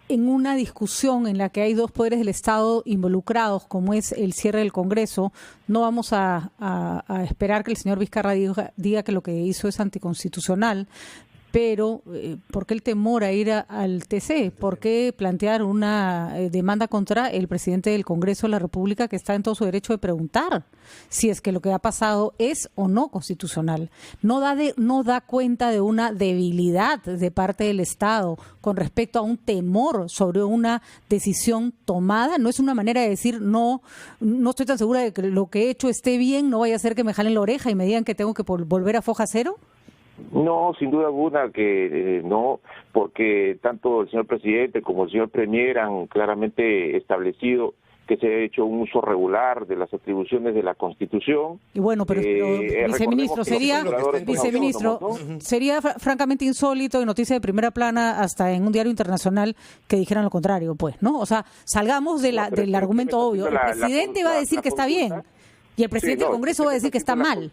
en una discusión en la que hay dos poderes del Estado involucrados, como es el cierre del Congreso, no vamos a esperar que el señor Vizcarra diga que lo que hizo es anticonstitucional, pero ¿por qué el temor a ir al TC? ¿Por qué plantear una demanda contra el presidente del Congreso de la República, que está en todo su derecho de preguntar si es que lo que ha pasado es o no constitucional? No da cuenta de una debilidad de parte del Estado con respecto a un temor sobre una decisión tomada. No es una manera de decir no estoy tan segura de que lo que he hecho esté bien, no vaya a ser que me jalen la oreja y me digan que tengo que volver a foja cero. No, sin duda alguna que no, porque tanto el señor presidente como el señor premier han claramente establecido que se ha hecho un uso regular de las atribuciones de la Constitución. Y bueno, pero viceministro, sería francamente insólito y noticia de primera plana hasta en un diario internacional que dijeran lo contrario, pues, ¿no? O sea, salgamos del argumento obvio. El presidente va a decir que está bien y el presidente del Congreso va a decir que está mal.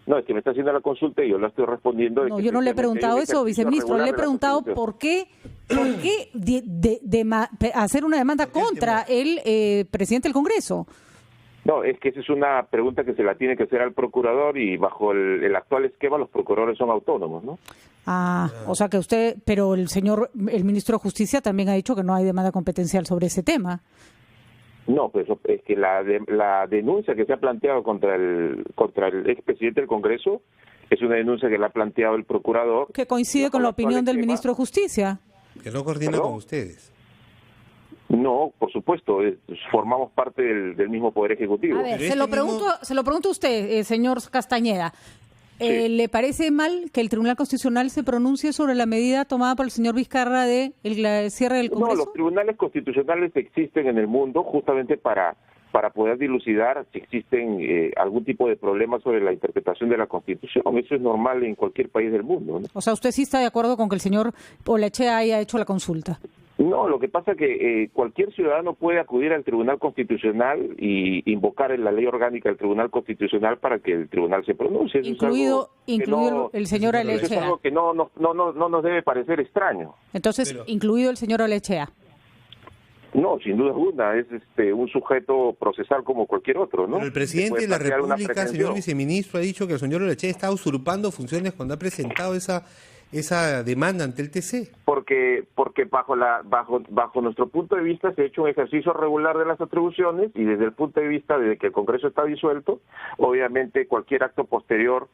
No, es que me está haciendo la consulta y yo la estoy respondiendo. No, yo no le he preguntado eso, viceministro. Le he preguntado por qué hacer una demanda contra el presidente del Congreso. No, es que esa es una pregunta que se la tiene que hacer al procurador y bajo el actual esquema los procuradores son autónomos, ¿no? O sea que pero el ministro de Justicia también ha dicho que no hay demanda competencial sobre ese tema. No, pues es que la denuncia que se ha planteado contra el expresidente del Congreso es una denuncia que la ha planteado el procurador. Que coincide con la opinión del ministro de Justicia. Que no coordina con ustedes. No, por supuesto, formamos parte del mismo Poder Ejecutivo. A ver, se lo pregunto a usted, señor Castañeda. ¿Le parece mal que el Tribunal Constitucional se pronuncie sobre la medida tomada por el señor Vizcarra de el cierre del Congreso? No, los tribunales constitucionales existen en el mundo justamente para poder dilucidar si existen algún tipo de problemas sobre la interpretación de la Constitución. Eso es normal en cualquier país del mundo, ¿no? O sea, ¿usted sí está de acuerdo con que el señor Olaechea haya hecho la consulta? No, lo que pasa es que cualquier ciudadano puede acudir al Tribunal Constitucional y invocar en la ley orgánica del Tribunal Constitucional para que el tribunal se pronuncie. Incluido el señor Olaechea. Eso es algo que no nos debe parecer extraño. Entonces, incluido el señor Olaechea. No, sin duda alguna, es un sujeto procesal como cualquier otro, ¿no? Pero el presidente de la República, señor viceministro, ha dicho que el señor Olaechea está usurpando funciones cuando ha presentado esa demanda ante el TC. Porque bajo nuestro punto de vista se ha hecho un ejercicio regular de las atribuciones y desde el punto de vista de que el Congreso está disuelto, obviamente cualquier acto posterior,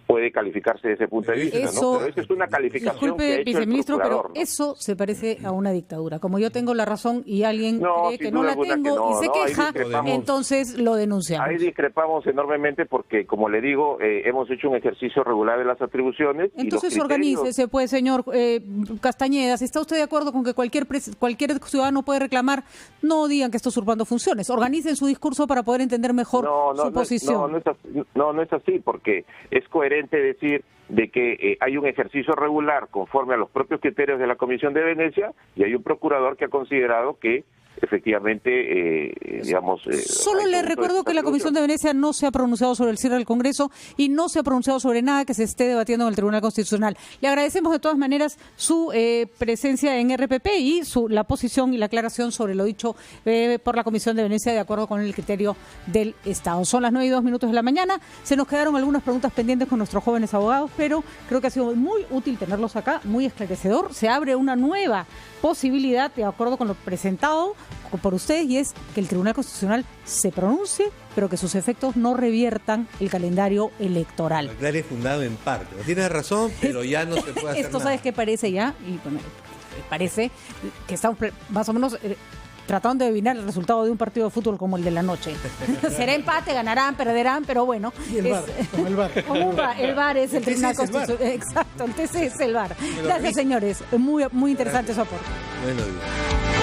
puede calificarse desde ese punto de vista, ¿no? Pero esa es una calificación que ha hecho viceministro, el procurador, pero eso se parece a una dictadura. Como yo tengo la razón y alguien cree que no la tengo y se queja, entonces lo denunciamos. Ahí discrepamos enormemente porque, como le digo, hemos hecho un ejercicio regular de las atribuciones. Entonces organícese, pues, señor Castañeda. Si está usted de acuerdo con que cualquier ciudadano puede reclamar, no digan que está usurpando funciones. Organicen su discurso para poder entender mejor su posición. No es así, porque es coherente decir de que hay un ejercicio regular conforme a los propios criterios de la Comisión de Venecia y hay un procurador que ha considerado que efectivamente, Solo le recuerdo que la Comisión de Venecia no se ha pronunciado sobre el cierre del Congreso y no se ha pronunciado sobre nada que se esté debatiendo en el Tribunal Constitucional. Le agradecemos de todas maneras su presencia en RPP y la posición y la aclaración sobre lo dicho por la Comisión de Venecia de acuerdo con el criterio del Estado. Son las 9:02 de la mañana. Se nos quedaron algunas preguntas pendientes con nuestros jóvenes abogados, pero creo que ha sido muy útil tenerlos acá, muy esclarecedor. Se abre una nueva posibilidad, de acuerdo con lo presentado por ustedes, y es que el Tribunal Constitucional se pronuncie, pero que sus efectos no reviertan el calendario electoral. Claro, es fundado en parte. No tiene razón, pero ya no se puede hacer Esto, nada. ¿sabes qué parece ya? Y bueno, parece que estamos más o menos tratando de adivinar el resultado de un partido de fútbol como el de la noche. Será empate, ganarán, perderán, pero bueno. Y el VAR, como el VAR. El VAR es el Tribunal Constitucional. Exacto, el TC es el VAR. Gracias, señores. Muy interesante su aporte. Buenos días.